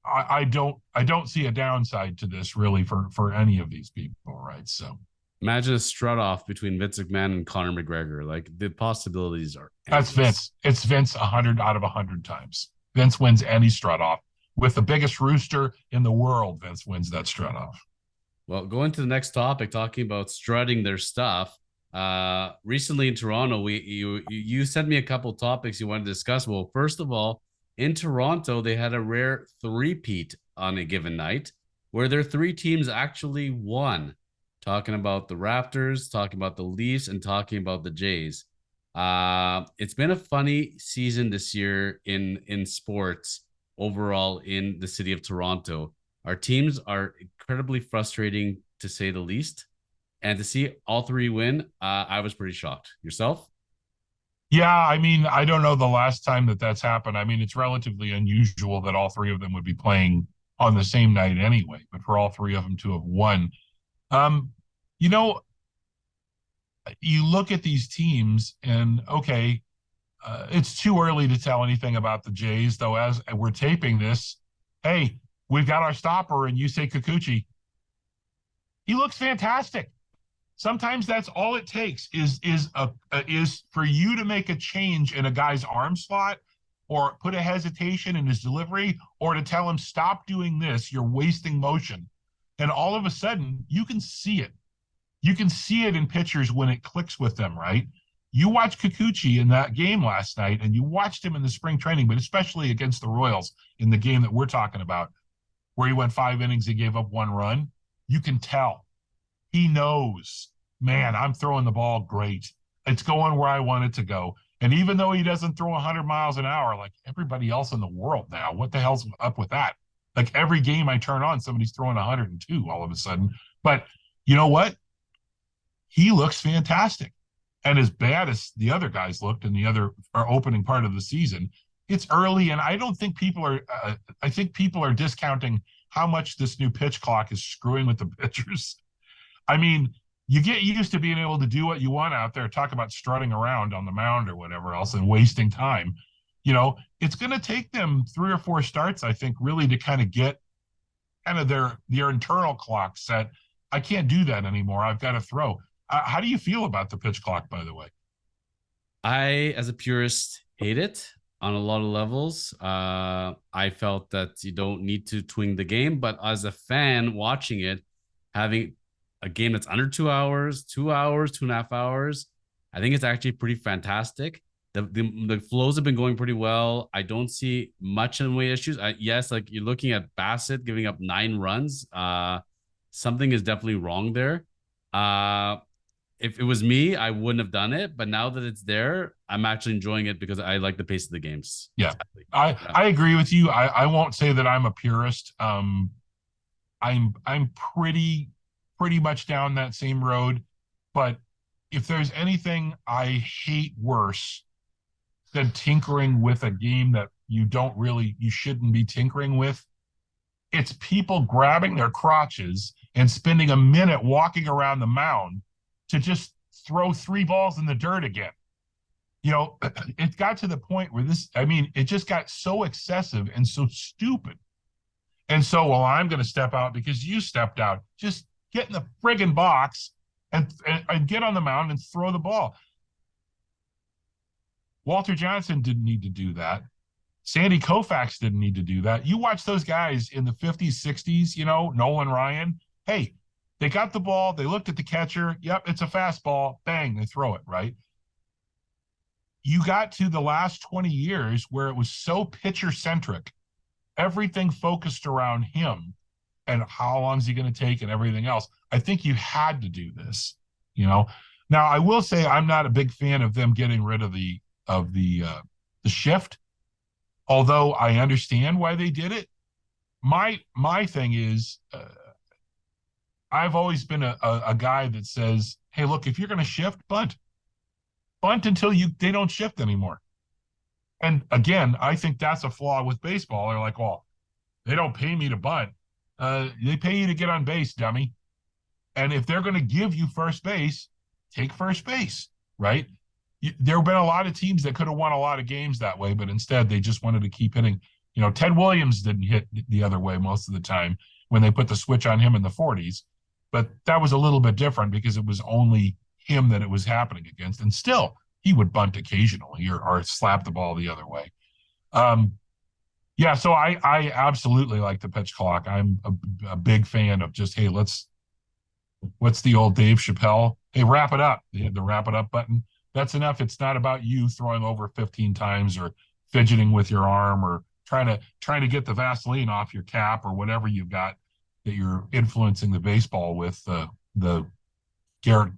S2: I don't see a downside to this really for any of these people, right? So
S1: imagine a strut off between Vince McMahon and Conor McGregor. Like, the possibilities are
S2: endless. That's Vince. It's Vince 100 out of 100 times. Vince wins any strut off. With the biggest rooster in the world, Vince wins that strut off.
S1: Well, going to the next topic, talking about strutting their stuff. Recently in Toronto, you sent me a couple topics you want to discuss. Well, first of all, in Toronto, they had a rare three-peat on a given night where their three teams actually won. Talking about the Raptors, talking about the Leafs, and talking about the Jays. It's been a funny season this year in sports overall in the city of Toronto. Our teams are incredibly frustrating, to say the least. And to see all three win, I was pretty shocked. Yourself?
S2: Yeah, I mean, I don't know the last time that's happened. I mean, it's relatively unusual that all three of them would be playing on the same night anyway, but for all three of them to have won. You look at these teams and, okay, it's too early to tell anything about the Jays, though. As we're taping this, hey, we've got our stopper, and you say Kikuchi. He looks fantastic. Sometimes that's all it takes is for you to make a change in a guy's arm slot, or put a hesitation in his delivery, or to tell him, stop doing this, you're wasting motion. And all of a sudden, you can see it. You can see it in pitchers when it clicks with them, right? You watch Kikuchi in that game last night, and you watched him in the spring training, but especially against the Royals in the game that we're talking about, where he went 5 innings, he gave up 1 run. You can tell. He knows, man, I'm throwing the ball great. It's going where I want it to go. And even though he doesn't throw 100 miles an hour like everybody else in the world now, what the hell's up with that? Like, every game I turn on, somebody's throwing 102 all of a sudden. But you know what? He looks fantastic. And as bad as the other guys looked in the other opening part of the season, it's early, and I don't think people are I think people are discounting how much this new pitch clock is screwing with the pitchers. I mean, you get used to being able to do what you want out there, talk about strutting around on the mound or whatever else and wasting time. It's going to take them 3 or 4 starts, I think, really to kind of get kind of their internal clock set. I can't do that anymore. I've got to throw. How do you feel about the pitch clock, by the way?
S1: I, as a purist, hate it on a lot of levels. I felt that you don't need to twing the game, but as a fan watching it, having a game that's under 2 hours, 2 hours, 2.5 hours, I think it's actually pretty fantastic. The flows have been going pretty well. I don't see much in the way issues. Yes, like, you're looking at Bassett giving up 9 runs. Something is definitely wrong there. If it was me, I wouldn't have done it. But now that it's there, I'm actually enjoying it because I like the pace of the games.
S2: Yeah, exactly. I agree with you. I won't say that I'm a purist. I'm pretty much down that same road. But if there's anything I hate worse than tinkering with a game that you shouldn't be tinkering with, it's people grabbing their crotches and spending a minute walking around the mound to just throw 3 balls in the dirt again. It got to the point where it just got so excessive and so stupid. And so, well, I'm going to step out because you stepped out. Just get in the friggin' box and get on the mound and throw the ball. Walter Johnson didn't need to do that. Sandy Koufax didn't need to do that. You watch those guys in the 50s, 60s, Nolan Ryan. Hey, they got the ball. They looked at the catcher. Yep, it's a fastball. Bang, they throw it, right? You got to the last 20 years where it was so pitcher-centric everything focused around him and how long is he going to take and everything else. I think you had to do this, you know. Now I will say I'm not a big fan of them getting rid of the shift, although I understand why they did it. My thing is, I've always been a guy that says, hey, look, if you're going to shift, bunt until they don't shift anymore. And again, I think that's a flaw with baseball. They're like, well, they don't pay me to bunt. They pay you to get on base, dummy. And if they're going to give you first base, take first base, right? There have been a lot of teams that could have won a lot of games that way, but instead they just wanted to keep hitting. You know, Ted Williams didn't hit the other way most of the time when they put the switch on him in the 40s. But that was a little bit different because it was only him that it was happening against. And still, he would bunt occasionally or slap the ball the other way. Yeah, so I absolutely like the pitch clock. I'm a big fan of just, hey, what's the old Dave Chappelle? Hey, wrap it up. They had the wrap it up button. That's enough. It's not about you throwing over 15 times or fidgeting with your arm or trying to get the Vaseline off your cap or whatever you've got that you're influencing the baseball with. The Garrett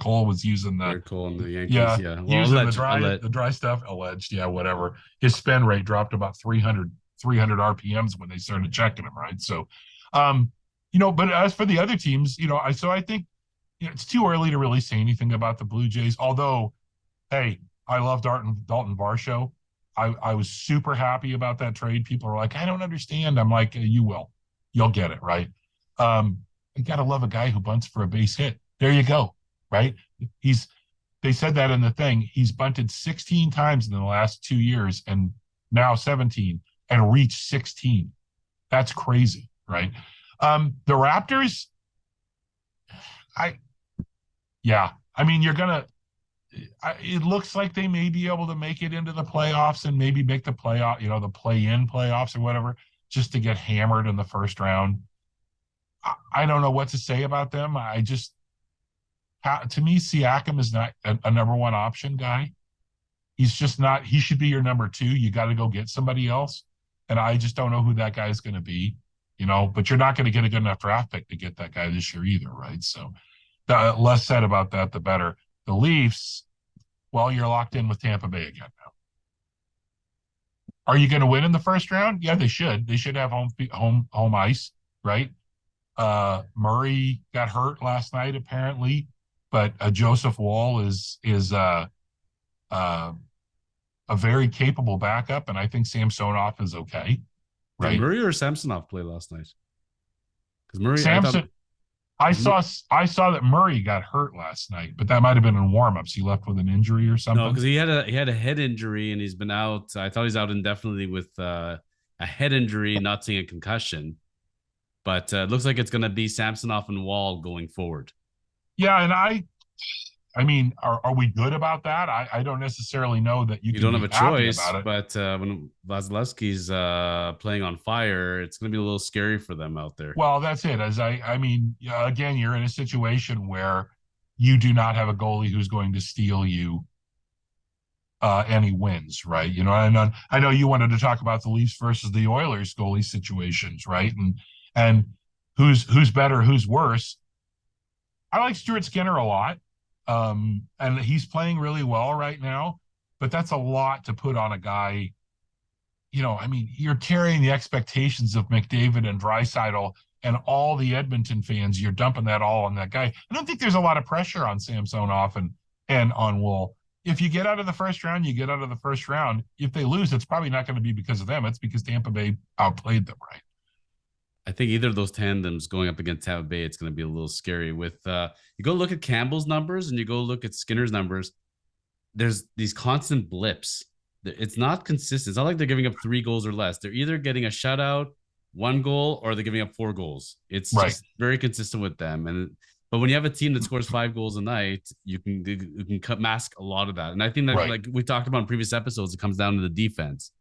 S2: Cole was using
S1: Garrett Cole and the Yankees. Yeah.
S2: Well, using the dry stuff, alleged. Yeah, whatever. His spin rate dropped about 300 RPMs when they started checking him, right? So, but as for the other teams, I think it's too early to really say anything about the Blue Jays. Although, hey, I love Dalton Varsho. I was super happy about that trade. People are like, I don't understand. I'm like, you will. You'll get it, right? You got to love a guy who bunts for a base hit. There you go, right? They said that in the thing. He's bunted 16 times in the last 2 years and now 17 and reached 16. That's crazy, right? The Raptors, it looks like they may be able to make it into the playoffs and maybe make the the play-in playoffs or whatever, just to get hammered in the first round. I don't know what to say about them. To me, Siakam is not a number one option guy. He's just not. He should be your number two. You got to go get somebody else. And I just don't know who that guy is going to be, but you're not going to get a good enough draft pick to get that guy this year either, right? So the less said about that, the better. The Leafs, well, you're locked in with Tampa Bay again now. Are you going to win in the first round? Yeah, they should. They should have home ice, right? Murray got hurt last night, apparently, but Joseph Wall is a very capable backup, and I think Samsonov is okay. Right?
S1: Did Murray or Samsonov play last night? Because Murray,
S2: I saw that Murray got hurt last night, but that might have been in warmups. He left with an injury or something.
S1: No, because he had a head injury and he's been out. I thought he's out indefinitely with a head injury, not seeing a concussion. But it looks like it's going to be Samsonov and Wall going forward.
S2: Yeah, and I mean, are we good about that? I don't necessarily know that you
S1: don't have a choice, but when Vasilevsky's playing on fire, it's going to be a little scary for them out there.
S2: Well, that's it. Again, you're in a situation where you do not have a goalie who's going to steal you any wins, right? And I know you wanted to talk about the Leafs versus the Oilers goalie situations, right? And who's better, who's worse. I like Stuart Skinner a lot. And he's playing really well right now, but that's a lot to put on a guy. You're carrying the expectations of McDavid and Draisaitl and all the Edmonton fans. You're dumping that all on that guy. I don't think there's a lot of pressure on Samsonov and on Wool. If you get out of the first round, you get out of the first round. If they lose, it's probably not going to be because of them. It's because Tampa Bay outplayed them, right?
S1: I think either of those tandems going up against Tampa Bay, it's going to be a little scary. With you go look at Campbell's numbers and you go look at Skinner's numbers, there's these constant blips. It's not consistent. It's not like they're giving up 3 goals or less. They're either getting a shutout, 1 goal, or they're giving up 4 goals. It's just very consistent with them. But when you have a team that scores 5 goals a night, you can mask a lot of that. And I think that, like we talked about in previous episodes, it comes down to the defense.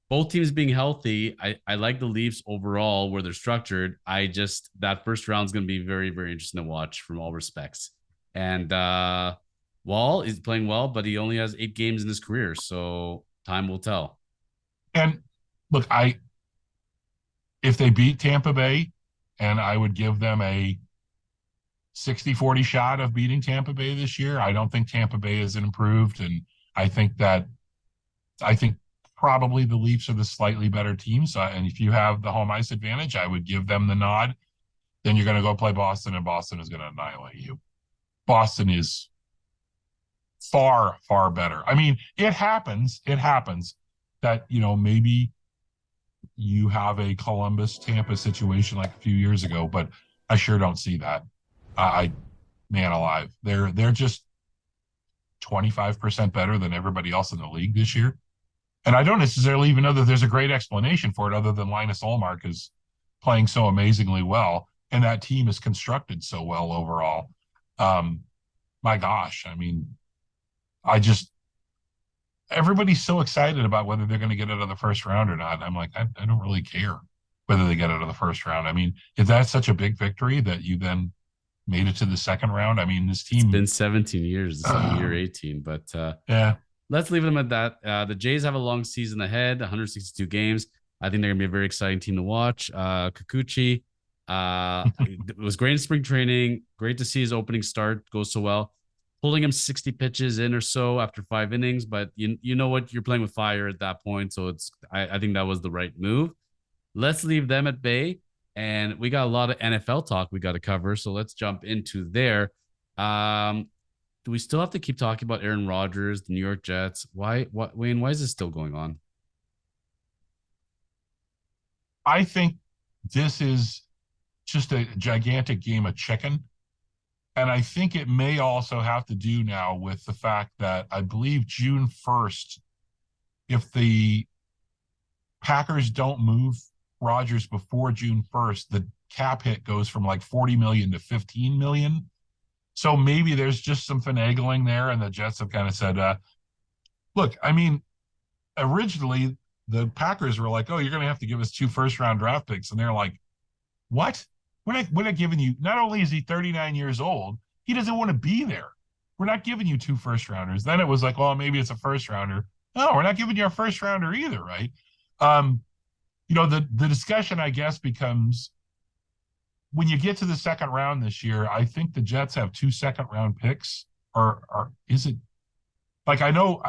S1: Both teams being healthy, I like the Leafs overall where they're structured. That first round is going to be very, very interesting to watch from all respects. And Wall is playing well, but he only has 8 games in his career, so time will tell.
S2: And look, if they beat Tampa Bay, and I would give them a 60-40 shot of beating Tampa Bay this year. I don't think Tampa Bay is improved, and I think that I think probably the Leafs are the slightly better team. So, and if you have the home ice advantage, I would give them the nod. Then you're going to go play Boston, and Boston is going to annihilate you. Boston is far, far better. I mean, it happens. It happens that, maybe you have a Columbus Tampa situation like a few years ago, but I sure don't see that. I man alive, they're just 25% better than everybody else in the league this year. And I don't necessarily even know that there's a great explanation for it other than Linus Ullmark is playing so amazingly well, and that team is constructed so well overall. My gosh, I mean, everybody's so excited about whether they're going to get out of the first round or not. I'm like, I don't really care whether they get out of the first round. I mean, if that's such a big victory that you then made it to the second round, I mean, this team.
S1: It's been 17 years. This is year 18, but
S2: yeah.
S1: Let's leave them at that. The Jays have a long season ahead, 162 games. I think they're going to be a very exciting team to watch. Kikuchi, it was great in spring training. Great to see his opening start go so well. Pulling him 60 pitches in or so after 5 innings, but you know what? You're playing with fire at that point, so I think that was the right move. Let's leave them at bay, and we got a lot of NFL talk we got to cover, so let's jump into there. Do we still have to keep talking about Aaron Rodgers, the New York Jets? Wayne, why is this still going on?
S2: I think this is just a gigantic game of chicken. And I think it may also have to do now with the fact that I believe June 1st, if the Packers don't move Rodgers before June 1st, the cap hit goes from like 40 million to 15 million. So maybe there's just some finagling there, and the Jets have kind of said, look, I mean, originally the Packers were like, oh, you're going to have to give us 2 first-round draft picks. And they're like, what? We're not giving you, not only is he 39 years old, he doesn't want to be there. We're not giving you 2 first-rounders. Then it was like, well, maybe it's a first-rounder. No, we're not giving you a first-rounder either, right? The discussion, I guess, becomes, when you get to the second round this year, I think the Jets have 2 second-round picks, or is it like, I know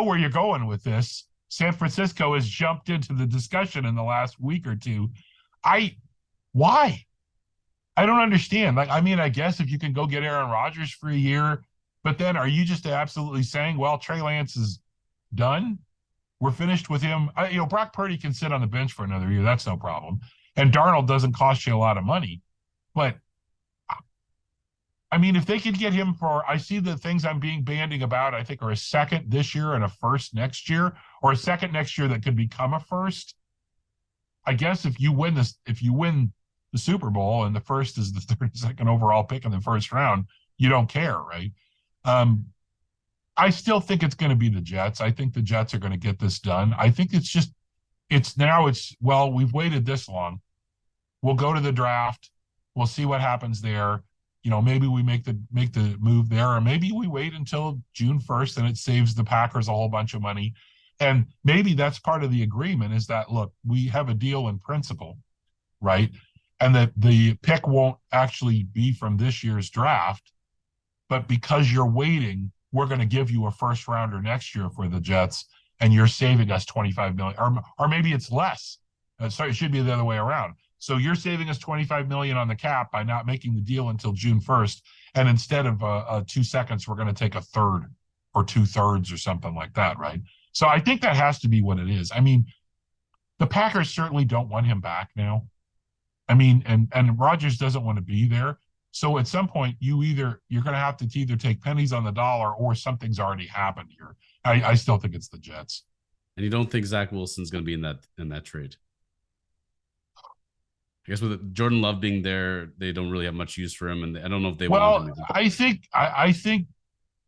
S2: where you're going with this. San Francisco has jumped into the discussion in the last week or two. Why? I don't understand. Like, I mean, I guess if you can go get Aaron Rodgers for a year, but then are you just absolutely saying, well, Trey Lance is done? We're finished with him. Brock Purdy can sit on the bench for another year. That's no problem. And Darnold doesn't cost you a lot of money. But, I mean, if they could get him I see the things I'm being banding about, I think, are a second this year and a first next year, or a second next year that could become a first. I guess if you win the Super Bowl and the first is the 32nd overall pick in the first round, you don't care, right? I still think it's going to be the Jets. I think the Jets are going to get this done. I think well, we've waited this long. We'll go to the draft. We'll see what happens there. Maybe we make the move there, or maybe we wait until June 1st and it saves the Packers a whole bunch of money. And maybe that's part of the agreement, is that, look, we have a deal in principle, right? And that the pick won't actually be from this year's draft, but because you're waiting, we're going to give you a first rounder next year for the Jets, and you're saving us 25 million, or maybe it's less. Sorry, it should be the other way around. So you're saving us 25 million on the cap by not making the deal until June 1st. And instead of 2 seconds, we're going to take a third or 2/3 or something like that, right? So I think that has to be what it is. I mean, the Packers certainly don't want him back now. I mean, and Rodgers doesn't want to be there. So at some point, you're going to have to either take pennies on the dollar, or something's already happened here. I still think it's the Jets.
S1: And you don't think Zach Wilson's going to be in that trade? I guess with Jordan Love being there, they don't really have much use for him, and I don't know if they want him.
S2: I think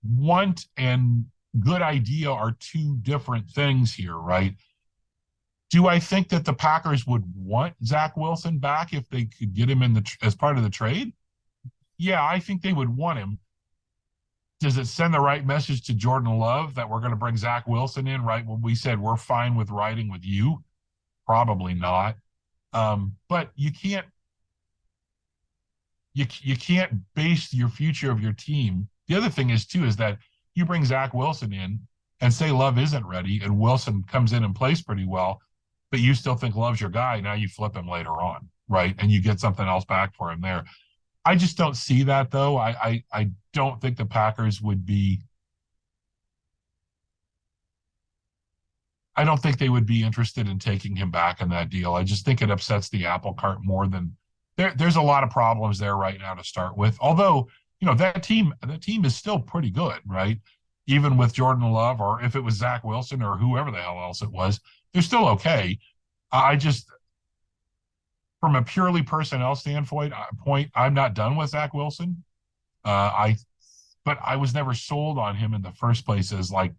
S2: want and good idea are 2 different things here, right? Do I think that the Packers would want Zach Wilson back if they could get him as part of the trade? Yeah, I think they would want him. Does it send the right message to Jordan Love that we're going to bring Zach Wilson in right when we said we're fine with riding with you? probably not. But you can't base your future of your team. The other thing is too is that you bring Zach Wilson in and say Love isn't ready, and Wilson comes in and plays pretty well, but you still think Love's your guy. Now you flip him later on, right? And you get something else back for him there. I just don't see that though. I don't think the Packers would be. I don't think they would be interested in taking him back in that deal. I just think it upsets the apple cart more than there's a lot of problems there right now to start with. Although, that team is still pretty good, right? Even with Jordan Love, or if it was Zach Wilson or whoever the hell else it was, they're still okay. I just, from a purely personnel standpoint, I'm not done with Zach Wilson. But I was never sold on him in the first place as like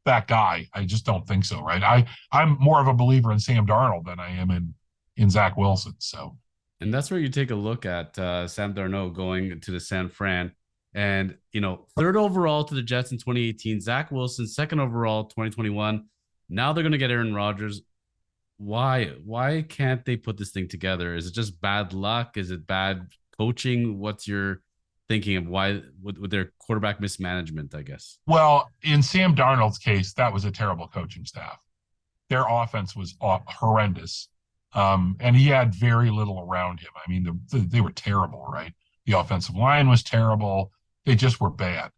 S2: that guy. I just don't think so, right? I'm more of a believer in Sam Darnold than I am in Zach Wilson. So,
S1: and that's where you take a look at Sam Darnold going to the San Fran, and third overall to the Jets in 2018. Zach Wilson second overall 2021. Now they're going to get Aaron Rodgers. Why can't they put this thing together? Is it just bad luck? Is it bad coaching? What's your thinking of why with their quarterback mismanagement, I guess?
S2: Well, in Sam Darnold's case, that was a terrible coaching staff. Their offense was horrendous. And he had very little around him. I mean, they were terrible, right? The offensive line was terrible. They just were bad.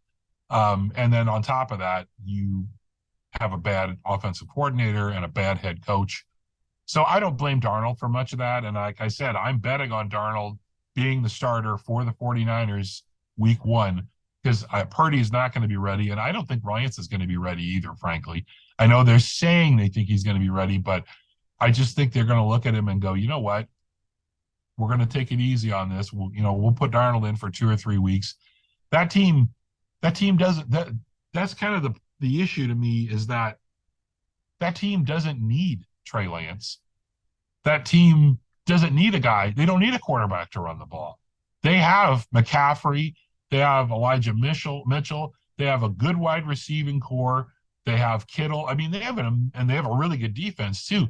S2: And then on top of that, you have a bad offensive coordinator and a bad head coach. So I don't blame Darnold for much of that. And like I said, I'm betting on Darnold being the starter for the 49ers week 1 because Purdy is not going to be ready. And I don't think Lance is going to be ready either, frankly. I know they're saying they think he's going to be ready, but I just think they're going to look at him and go, you know what? We're going to take it easy on this. We'll put Darnold in for 2 or 3 weeks. That team doesn't, that's kind of the issue to me is that team doesn't need Trey Lance. That team doesn't need a guy. They don't need a quarterback to run the ball. They have McCaffrey. They have Elijah Mitchell. They have a good wide receiving core. They have Kittle. I mean, they have a really good defense too.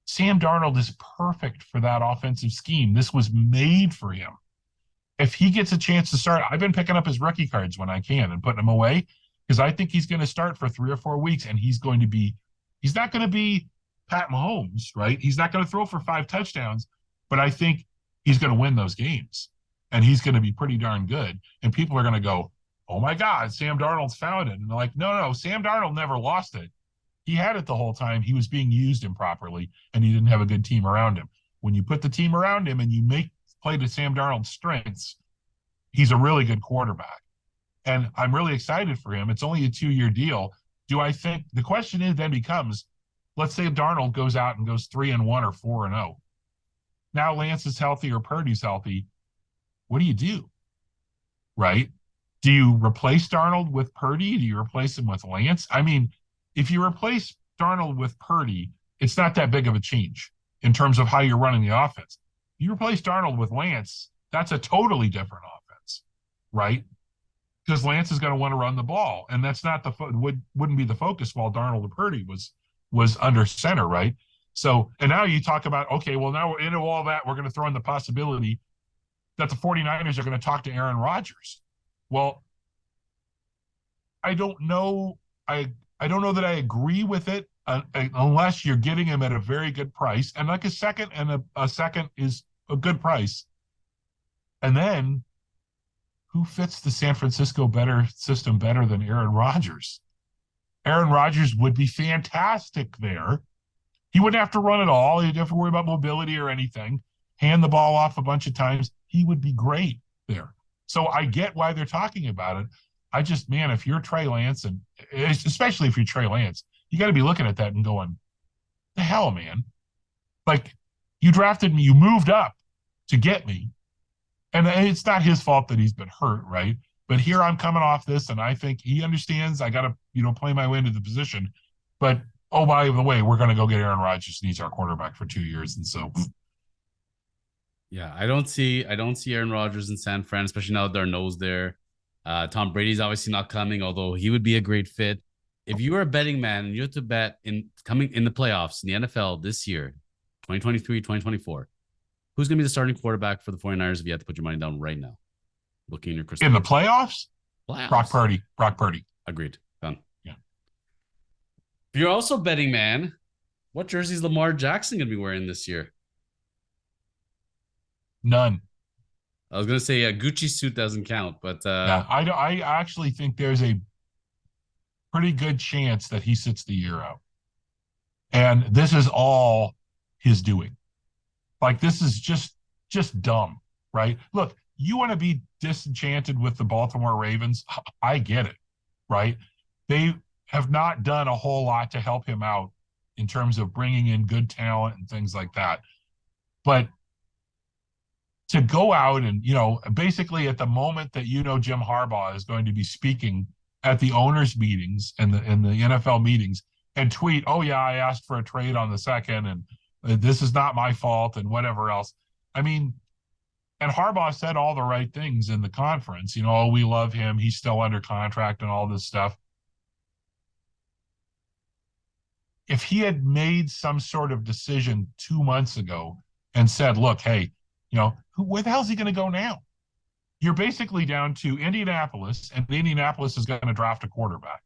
S2: Sam Darnold is perfect for that offensive scheme. This was made for him. If he gets a chance to start, I've been picking up his rookie cards when I can and putting them away because I think he's going to start for 3 or 4 weeks and he's not going to be Pat Mahomes, right? He's not going to throw for 5 touchdowns, but I think he's going to win those games and he's going to be pretty darn good. And people are going to go, oh my God, Sam Darnold's found it. And they're like, no, Sam Darnold never lost it. He had it the whole time. He was being used improperly and he didn't have a good team around him. When you put the team around him and you play to Sam Darnold's strengths, he's a really good quarterback. And I'm really excited for him. It's only a 2-year deal. Do I think the question is then becomes, let's say Darnold goes out and goes 3-1 or 4-0. Now Lance is healthy or Purdy's healthy. What do you do? Right? Do you replace Darnold with Purdy? Do you replace him with Lance? I mean, if you replace Darnold with Purdy, it's not that big of a change in terms of how you're running the offense. You replace Darnold with Lance, that's a totally different offense, right? Because Lance is going to want to run the ball, and that's not wouldn't be the focus while Darnold and Purdy was under center, right? So, and now you talk about, okay, well, now we're into all that. We're going to throw in the possibility that the 49ers are going to talk to Aaron Rodgers. Well, I don't know. I don't know that I agree with it unless you're getting him at a very good price. And like a second is a good price. And then who fits the San Francisco system better than Aaron Rodgers? Aaron Rodgers would be fantastic there. He wouldn't have to run at all. He didn't have to worry about mobility or anything. Hand the ball off a bunch of times. He would be great there. So I get why they're talking about it. I just, man, if you're Trey Lance, and especially if you're Trey Lance, you got to be looking at that and going, the hell, man? Like, you drafted me, you moved up to get me. And it's not his fault that he's been hurt, right? But here I'm coming off this, and I think he understands I got to, play my way into the position. But, oh, by the way, we're going to go get Aaron Rodgers, and he's our quarterback for 2 years. And so,
S1: yeah, I don't see Aaron Rodgers in San Fran, especially now that Darnold's there. Tom Brady's obviously not coming, although he would be a great fit. If you are a betting man and you have to bet in coming in the playoffs in the NFL this year, 2023, 2024, who's going to be the starting quarterback for the 49ers if you have to put your money down right now? Looking in your crystal
S2: In the
S1: ball.
S2: playoffs, Brock
S1: Playoffs.
S2: Purdy. Brock Purdy.
S1: Agreed. Done.
S2: Yeah.
S1: If you're also betting man, what jersey is Lamar Jackson going to be wearing this year?
S2: None.
S1: I was going to say a Gucci suit doesn't count, but
S2: Yeah, I actually think there's a pretty good chance that he sits the year out. And this is all his doing. Like, this is just dumb, right? Look, you want to be disenchanted with the Baltimore Ravens. I get it, right? They have not done a whole lot to help him out in terms of bringing in good talent and things like that. But to go out and, basically at the moment that Jim Harbaugh is going to be speaking at the owners' meetings and the NFL meetings and tweet, "Oh yeah, I asked for a trade on the second, and this is not my fault," and whatever else. I mean, and Harbaugh said all the right things in the conference. "Oh, we love him. He's still under contract," and all this stuff. If he had made some sort of decision 2 months ago and said, "Look, hey, where the hell is he going to go now?" You're basically down to Indianapolis, and Indianapolis is going to draft a quarterback.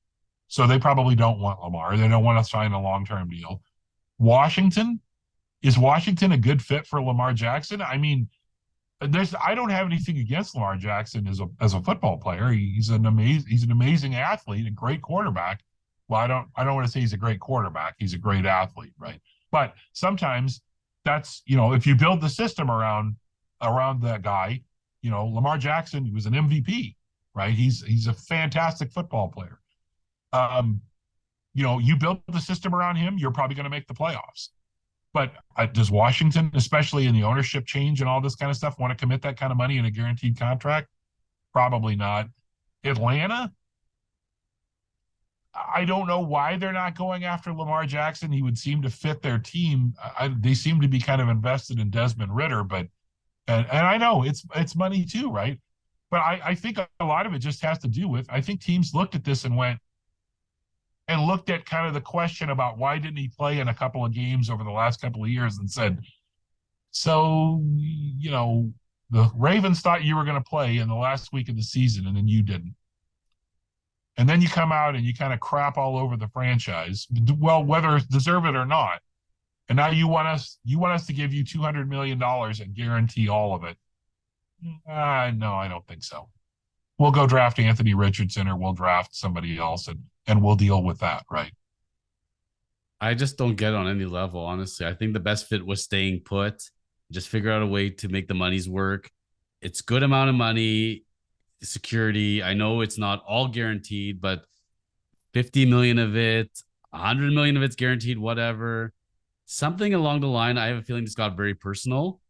S2: So they probably don't want Lamar. They don't want to sign a long-term deal. Washington, is Washington a good fit for Lamar Jackson? I mean, I don't have anything against Lamar Jackson as a football player. He's an amazing athlete, a great quarterback. Well, I don't want to say he's a great quarterback. He's a great athlete, right? But sometimes that's, if you build the system around that guy, Lamar Jackson, he was an MVP, right? He's a fantastic football player. You build the system around him, you're probably going to make the playoffs. But does Washington, especially in the ownership change and all this kind of stuff, want to commit that kind of money in a guaranteed contract? Probably not. Atlanta, I don't know why they're not going after Lamar Jackson. He would seem to fit their team. They seem to be kind of invested in Desmond Ridder, but and I know it's money too, right? But I think a lot of it just has to do with, I think teams looked at this and looked at kind of the question about why didn't he play in a couple of games over the last couple of years and said, so, the Ravens thought you were going to play in the last week of the season and then you didn't. And then you come out and you kind of crap all over the franchise, well, whether deserve it or not. And now you want us to give you $200 million and guarantee all of it. No, I don't think so. We'll go draft Anthony Richardson or we'll draft somebody else and we'll deal with that, right?
S1: I just don't get it on any level, honestly. I think the best fit was staying put, just figure out a way to make the monies work. It's good amount of money, security. I know it's not all guaranteed, but 50 million of it, 100 million of it's guaranteed, whatever. Something along the line, I have a feeling this got very personal.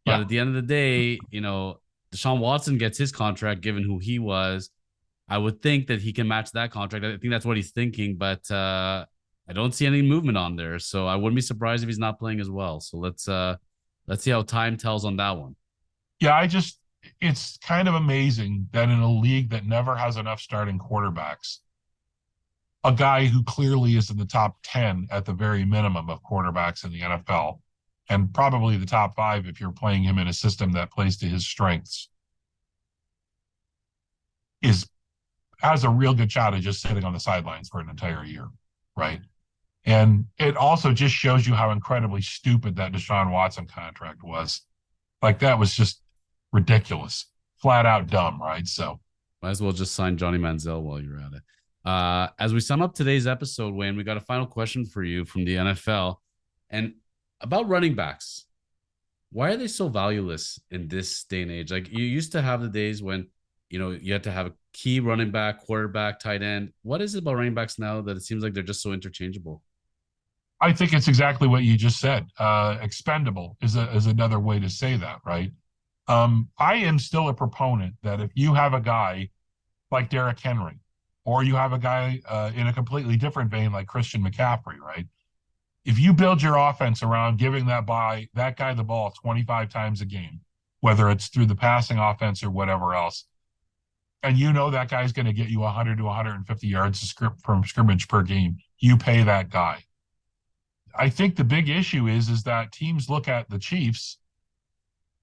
S1: But at the end of the day, Deshaun Watson gets his contract given who he was. I would think that he can match that contract. I think that's what he's thinking, but I don't see any movement on there. So I wouldn't be surprised if he's not playing as well. So let's see how time tells on that one.
S2: Yeah, it's kind of amazing that in a league that never has enough starting quarterbacks, a guy who clearly is in the top 10 at the very minimum of quarterbacks in the NFL, and probably the top 5 if you're playing him in a system that plays to his strengths, has a real good shot at just sitting on the sidelines for an entire year, right? And it also just shows you how incredibly stupid that Deshaun Watson contract was. Like, that was just ridiculous, flat out dumb, right? So
S1: might as well just sign Johnny Manziel while you're at it. As we sum up today's episode, Wayne, we got a final question for you from the NFL and about running backs. Why are they so valueless in this day and age? Like, you used to have the days when, you had to have a key running back, quarterback, tight end. What is it about running backs now that it seems like they're just so interchangeable?
S2: I think it's exactly what you just said. Expendable is another way to say that, right? I am still a proponent that if you have a guy like Derrick Henry, or you have a guy in a completely different vein like Christian McCaffrey, right? If you build your offense around giving that guy the ball 25 times a game, whether it's through the passing offense or whatever else, and you know that guy's going to get you 100 to 150 yards from scrimmage per game, you pay that guy. I think the big issue is that teams look at the Chiefs,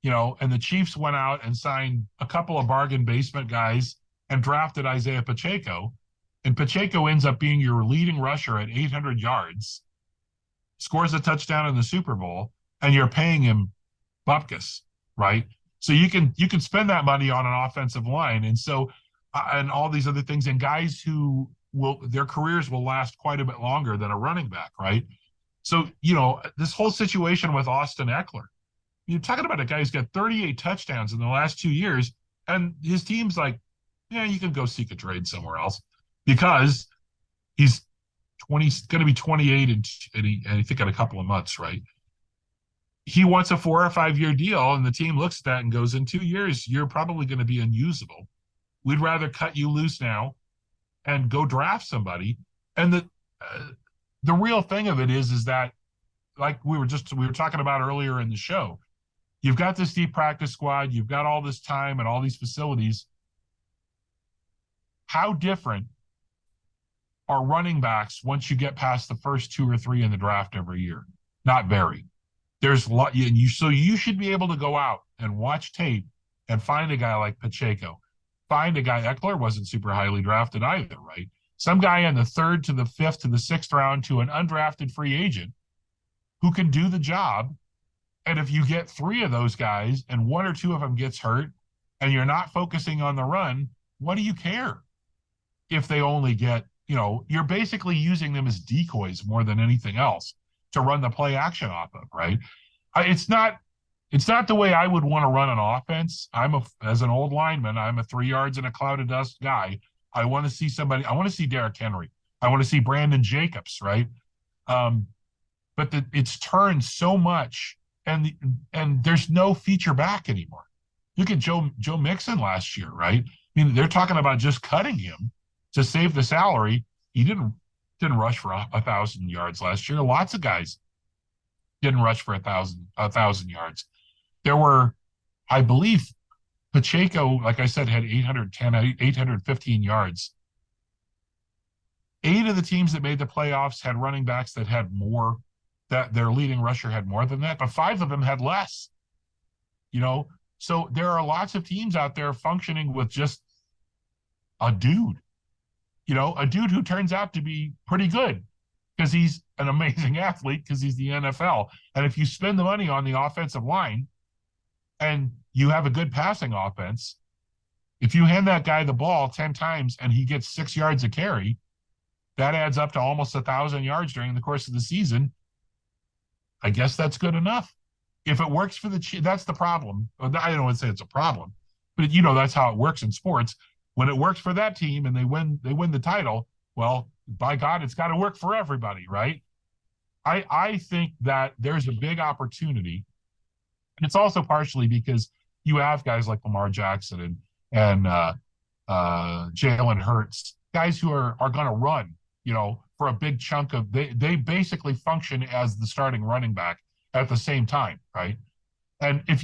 S2: and the Chiefs went out and signed a couple of bargain basement guys and drafted Isaiah Pacheco, and Pacheco ends up being your leading rusher at 800 yards, scores a touchdown in the Super Bowl, and you're paying him bupkis, right? So you can spend that money on an offensive line, and so and all these other things, and guys who their careers will last quite a bit longer than a running back, right? So this whole situation with Austin Eckler, you're talking about a guy who's got 38 touchdowns in the last 2 years, and his team's like, yeah, you can go seek a trade somewhere else because he's going to be 28 and I think in a couple of months, right? He wants a 4 or 5 year deal, and the team looks at that and goes, in 2 years, you're probably going to be unusable. We'd rather cut you loose now and go draft somebody. And the real thing of it is that, like we were talking about earlier in the show, you've got this deep practice squad, you've got all this time and all these facilities. How different are running backs once you get past the first 2 or 3 in the draft every year? Not very. There's a lot, so you should be able to go out and watch tape and find a guy like Pacheco. Find a guy. Eckler wasn't super highly drafted either, right? Some guy in the 3rd to the 5th to the 6th round to an undrafted free agent who can do the job. And if you get 3 of those guys and 1 or 2 of them gets hurt and you're not focusing on the run, what do you care if they only get, you're basically using them as decoys more than anything else to run the play action off of, right? It's not the way I would want to run an offense. As an old lineman, I'm a 3 yards in a cloud of dust guy. I want to see somebody. I want to see Derrick Henry. I want to see Brandon Jacobs, right? But it's turned so much, and there's no feature back anymore. Look at Joe Mixon last year, right? I mean, they're talking about just cutting him to save the salary. He didn't rush for 1,000 yards last year. Lots of guys didn't rush for 1,000 yards. There were, I believe, Pacheco, like I said, had 815 yards. 8 of the teams that made the playoffs had running backs that had more, that their leading rusher had more than that, but 5 of them had less. So there are lots of teams out there functioning with just a dude, a dude who turns out to be pretty good because he's an amazing athlete because he's the NFL. And if you spend the money on the offensive line and you have a good passing offense, if you hand that guy the ball 10 times and he gets 6 yards a carry, that adds up to almost 1,000 yards during the course of the season. I guess that's good enough. If it works for that's the problem. I don't want to say it's a problem, but that's how it works in sports. When it works for that team and they win the title, well, by God, it's got to work for everybody, right? I think that there's a big opportunity. And it's also partially because you have guys like Lamar Jackson and Jalen Hurts, guys who are going to run, for a big chunk of they basically function as the starting running back at the same time, right? And if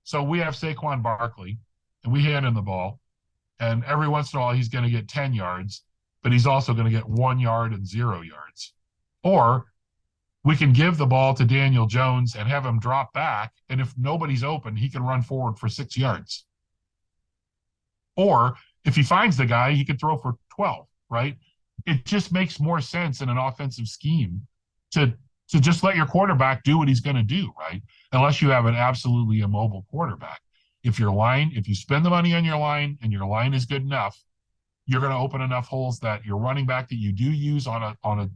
S2: so we have Saquon Barkley, and we hand him the ball, and every once in a while he's going to get 10 yards, but he's also going to get 1 yard and 0 yards. Or we can give the ball to Daniel Jones and have him drop back, and if nobody's open, he can run forward for 6 yards. Or if he finds the guy, he can throw for 12, right? It just makes more sense in an offensive scheme to just let your quarterback do what he's going to do, right? Unless you have an absolutely immobile quarterback. If you spend the money on your line and your line is good enough, you're going to open enough holes that your running back that you do use on a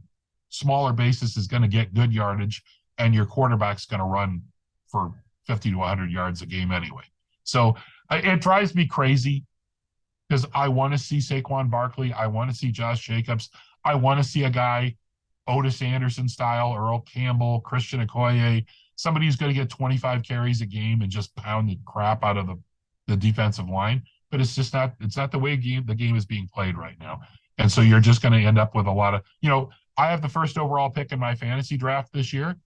S2: smaller basis is going to get good yardage, and your quarterback's going to run for 50 to 100 yards a game anyway. So it drives me crazy because I want to see Saquon Barkley. I want to see Josh Jacobs. I want to see a guy, Otis Anderson style, Earl Campbell, Christian Okoye, somebody who's going to get 25 carries a game and just pound the crap out of the defensive line. But it's not the way the game is being played right now. And so you're just going to end up with a lot of, I have the first overall pick in my fantasy draft this year.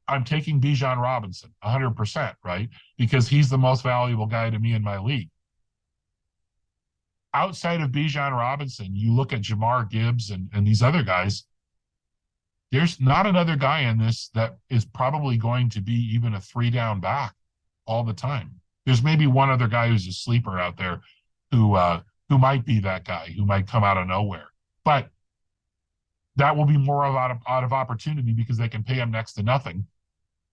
S2: I'm taking Bijan Robinson 100%, right? Because he's the most valuable guy to me in my league. outside of Bijan Robinson, you look at Jamar Gibbs and these other guys, there's not another guy in this that is probably going to be even a 3-down back all the time. There's maybe one other guy who's a sleeper out there who might be that guy, who might come out of nowhere. But that will be more of out of opportunity because they can pay him next to nothing,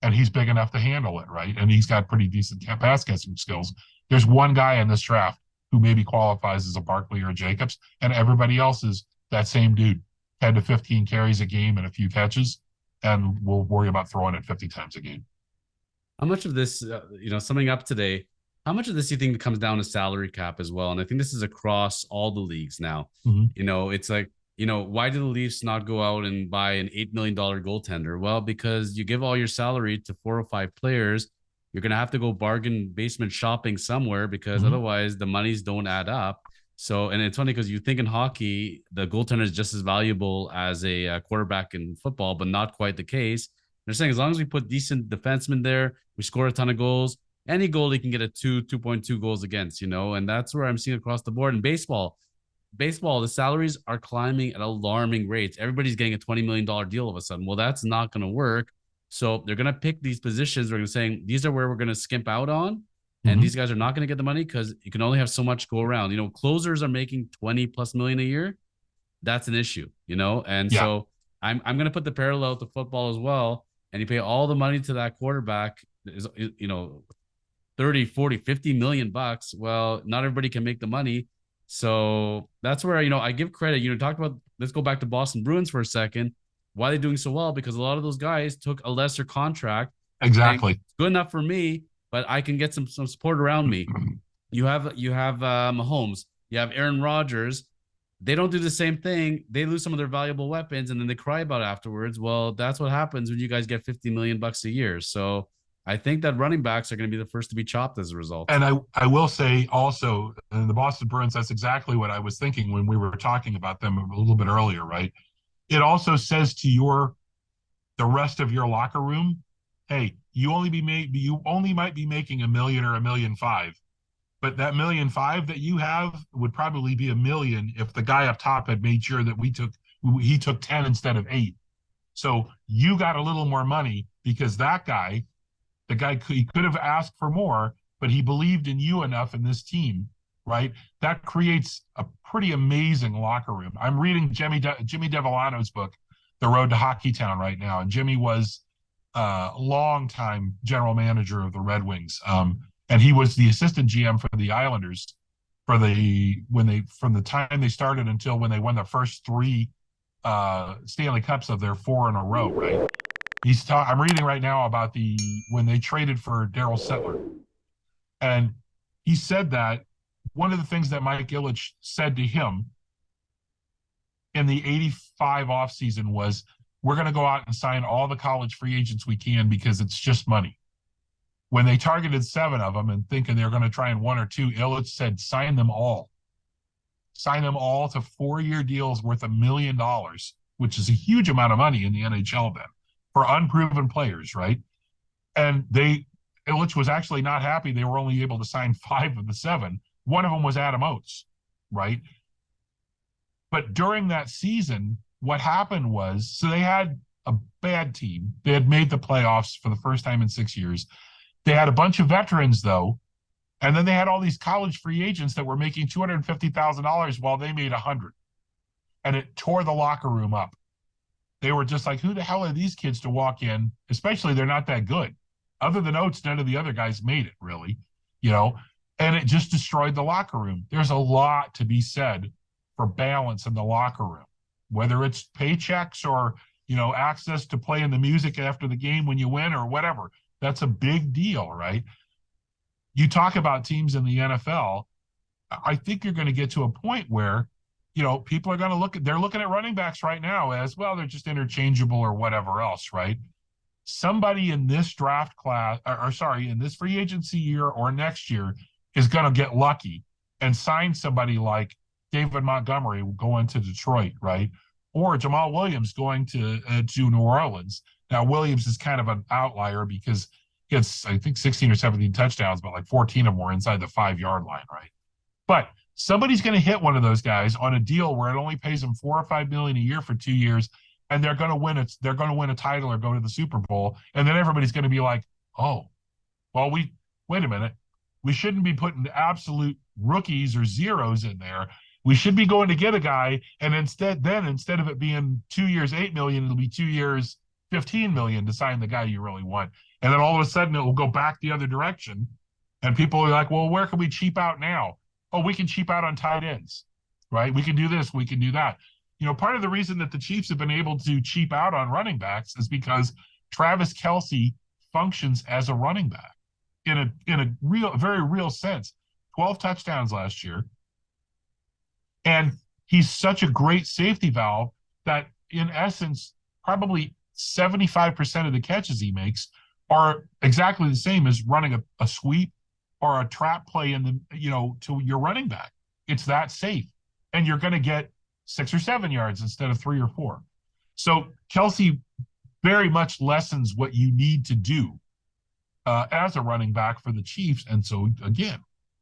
S2: and he's big enough to handle it, right? And he's got pretty decent pass catching skills. There's one guy in this draft who maybe qualifies as a Barkley or a Jacobs, and everybody else is that same dude, 10 to 15 carries a game and a few catches, and we'll worry about throwing it 50 times a game.
S1: How much of this, summing up today, how much of this do you think comes down to salary cap as well? And I think this is across all the leagues now.
S2: Mm-hmm.
S1: It's like, why do the Leafs not go out and buy an $8 million goaltender? Well, because you give all your salary to 4 or 5 players, you're going to have to go bargain basement shopping somewhere because otherwise the monies don't add up. So, and it's funny because you think in hockey, the goaltender is just as valuable as a quarterback in football, but not quite the case. They're saying as long as we put decent defensemen there, we score a ton of goals, any goalie can get a 2.2 goals against, and that's where I'm seeing across the board. In baseball, the salaries are climbing at alarming rates. Everybody's getting a $20 million deal all of a sudden. Well, that's not going to work. So they're going to pick these positions. We're going to say, these are where we're going to skimp out on. And these guys are not going to get the money because you can only have so much go around. Closers are making 20 plus million a year. That's an issue, And so I'm going to put the parallel to football as well. And you pay all the money to that quarterback, 30, 40, 50 million bucks. Well, not everybody can make the money. So that's where, I give credit. Talk about, let's go back to Boston Bruins for a second. Why are they doing so well? Because a lot of those guys took a lesser contract.
S2: Exactly.
S1: It's good enough for me, but I can get some support around me. You have Mahomes. You have Aaron Rodgers. They don't do the same thing. They lose some of their valuable weapons, and then they cry about it afterwards. Well, that's what happens when you guys get $50 million a year. So I think that running backs are going to be the first to be chopped as a result.
S2: And I will say also, in the Boston Bruins, that's exactly what I was thinking when we were talking about them a little bit earlier, right? It also says to the rest of your locker room, hey, you only might be making $1 million or $1.5 million, but that $1.5 million that you have would probably be $1 million if the guy up top had made sure that he took 10 instead of 8. So you got a little more money because he could have asked for more, but he believed in you enough in this team, right? That creates a pretty amazing locker room. I'm reading Jimmy Devalued's book, The Road to Hockeytown, right now, and Jimmy was a long-time general manager of the Red Wings, and he was the assistant GM for the Islanders from the time they started until when they won the first 3 Stanley Cups of their 4 in a row, right? I'm reading right now about when they traded for Darryl Sittler, and he said that one of the things that Mike Ilitch said to him in the 85 offseason was, we're going to go out and sign all the college free agents we can because it's just money. When they targeted 7 of them and thinking they're going to try and 1 or 2, Ilitch said, sign them all. Sign them all to 4-year deals worth $1 million, which is a huge amount of money in the NHL then, for unproven players, right? And Ilitch was actually not happy they were only able to sign 5 of the 7. One of them was Adam Oates, right? But during that season, what happened was, so they had a bad team. They had made the playoffs for the first time in 6 years. They had a bunch of veterans, though, and then they had all these college free agents that were making $250,000 while they made $100,000, and it tore the locker room up. They were just like, who the hell are these kids to walk in? Especially they're not that good. Other than Oates, none of the other guys made it, really, and it just destroyed the locker room. There's a lot to be said for balance in the locker room, whether it's paychecks or, access to playing the music after the game when you win or whatever. That's a big deal, right? You talk about teams in the NFL, I think you're going to get to a point where, people are going to they're looking at running backs right now as, well, they're just interchangeable or whatever else, right? Somebody in this draft class, in this free agency year or next year is going to get lucky and sign somebody like David Montgomery going to Detroit, right? Or Jamal Williams going to New Orleans. Now, Williams is kind of an outlier because he has, I think, 16 or 17 touchdowns, but like 14 of them were inside the 5-yard line, right? But somebody's going to hit one of those guys on a deal where it only pays them $4 or $5 million a year for 2 years, and they're going to win it. They're going to win a title or go to the Super Bowl, and then everybody's going to be like, "Oh, well, wait a minute. We shouldn't be putting absolute rookies or zeros in there. We should be going to get a guy, and instead of it being 2 years, $8 million, it'll be 2 years, $15 million to sign the guy you really want." And then all of a sudden it will go back the other direction. And people are like, well, where can we cheap out now? Oh, we can cheap out on tight ends, right? We can do this, we can do that. Part of the reason that the Chiefs have been able to cheap out on running backs is because Travis Kelce functions as a running back in a very real sense. 12 touchdowns last year. And he's such a great safety valve that, in essence, probably 75% of the catches he makes are exactly the same as running a sweep or a trap play to your running back. It's that safe. And you're going to get 6 or 7 yards instead of 3 or 4. So Kelce very much lessens what you need to do as a running back for the Chiefs. And so, again,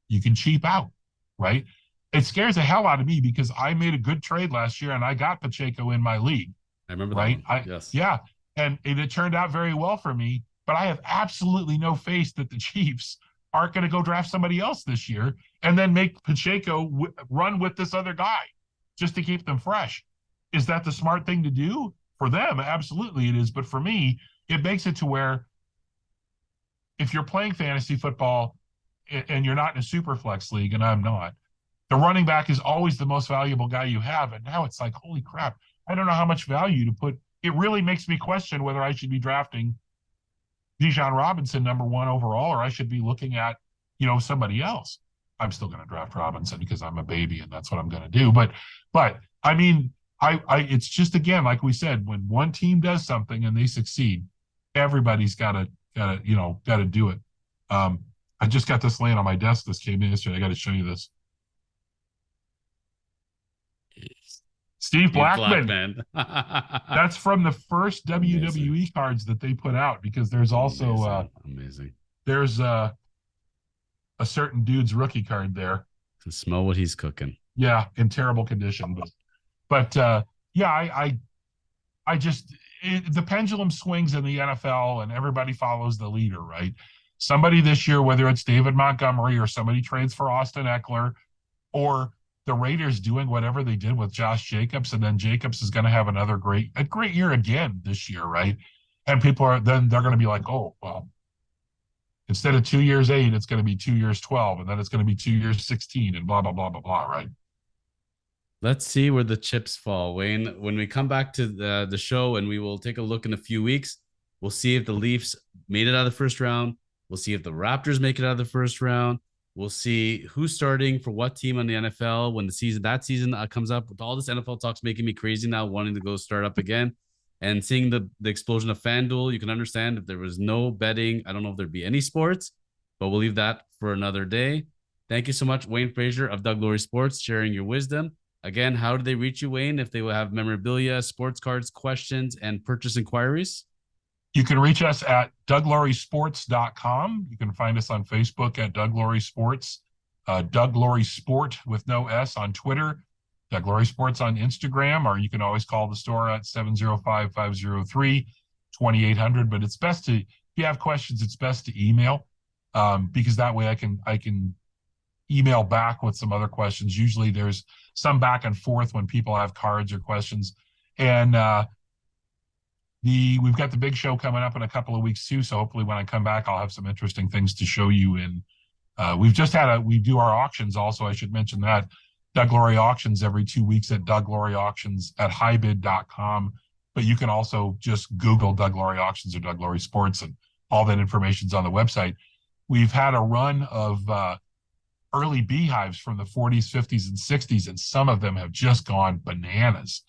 S2: you can cheap out, right? It scares the hell out of me because I made a good trade last year and I got Pacheco in my league.
S1: I remember that
S2: right?
S1: one. Yes.
S2: Yeah. And it turned out very well for me, but I have absolutely no faith that the Chiefs aren't going to go draft somebody else this year and then make Pacheco run with this other guy just to keep them fresh. Is that the smart thing to do? For them, absolutely it is. But for me, it makes it to where if you're playing fantasy football and you're not in a super flex league, and I'm not, the running back is always the most valuable guy you have. And now it's like, holy crap, I don't know how much value to put. It really makes me question whether I should be drafting Bijan Robinson #1 overall, or I should be looking at, somebody else. I'm still going to draft Robinson because I'm a baby and that's what I'm going to do. But I mean, it's just, again, like we said, when one team does something and they succeed, everybody's got to do it. I just got this laying on my desk. This came in yesterday. I got to show you this. Steve Blackman. That's from the first WWE cards that they put out, because there's also
S1: amazing.
S2: There's a certain dude's rookie card there.
S1: To smell what he's cooking.
S2: Yeah, in terrible condition, but yeah, I just the pendulum swings in the NFL, and everybody follows the leader, right? Somebody this year, whether it's David Montgomery or somebody trades for Austin Eckler, or the Raiders doing whatever they did with Josh Jacobs, and then Jacobs is going to have a great year again this year, right? And they're going to be like, oh, well, instead of 2 years 8, it's going to be 2 years 12, and then it's going to be 2 years 16, and blah, blah, blah, blah, blah, right?
S1: Let's see where the chips fall, Wayne. When we come back to the show, and we will take a look in a few weeks, we'll see if the Leafs made it out of the first round. We'll see if the Raptors make it out of the first round. We'll see who's starting for what team on the NFL when that season comes up. With all this NFL talk's making me crazy now, wanting to go start up again. And seeing the explosion of FanDuel, you can understand if there was no betting. I don't know if there'd be any sports, but we'll leave that for another day. Thank you so much, Wayne Frazier of Doug Laurie Sports, sharing your wisdom. Again, how do they reach you, Wayne, if they will have memorabilia, sports cards, questions, and purchase inquiries?
S2: You can reach us at DougLaurieSports.com. You can find us on Facebook at Doug Laurie Sports, Doug Laurie Sport with no S on Twitter, Doug Laurie Sports on Instagram, or you can always call the store at 705-503-2800. But it's best if you have questions, it's best to email, because that way I can email back with some other questions. Usually there's some back and forth when people have cards or questions. And we've got the big show coming up in a couple of weeks too. So hopefully when I come back, I'll have some interesting things to show you. And we do our auctions also. I should mention that Doug Laurie auctions every 2 weeks at Doug Laurie auctions at highbid.com. But you can also just Google Doug Laurie auctions or Doug Laurie Sports, and all that information's on the website. We've had a run of early beehives from the 40s, 50s, and 60s, and some of them have just gone bananas.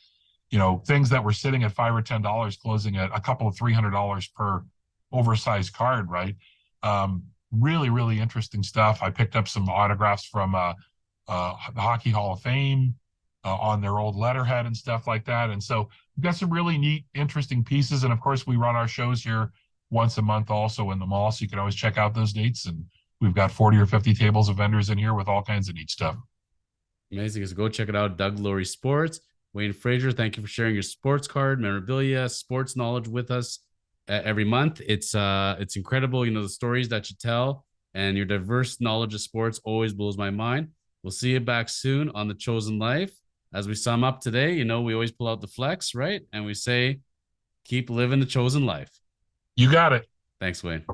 S2: Things that were sitting at $5 or $10 closing at a couple of $300 per oversized card, right? Really, really interesting stuff. I picked up some autographs from the Hockey Hall of Fame on their old letterhead and stuff like that. And so we've got some really neat, interesting pieces. And of course, we run our shows here once a month also in the mall, so you can always check out those dates. And we've got 40 or 50 tables of vendors in here with all kinds of neat stuff.
S1: Amazing. So go check it out. Doug Laurie Sports. Wayne Frazier, thank you for sharing your sports card, memorabilia, sports knowledge with us every month. It's incredible, the stories that you tell and your diverse knowledge of sports always blows my mind. We'll see you back soon on The Chosen Life. As we sum up today, we always pull out the flex, right? And we say, keep living the chosen life.
S2: You got it.
S1: Thanks, Wayne.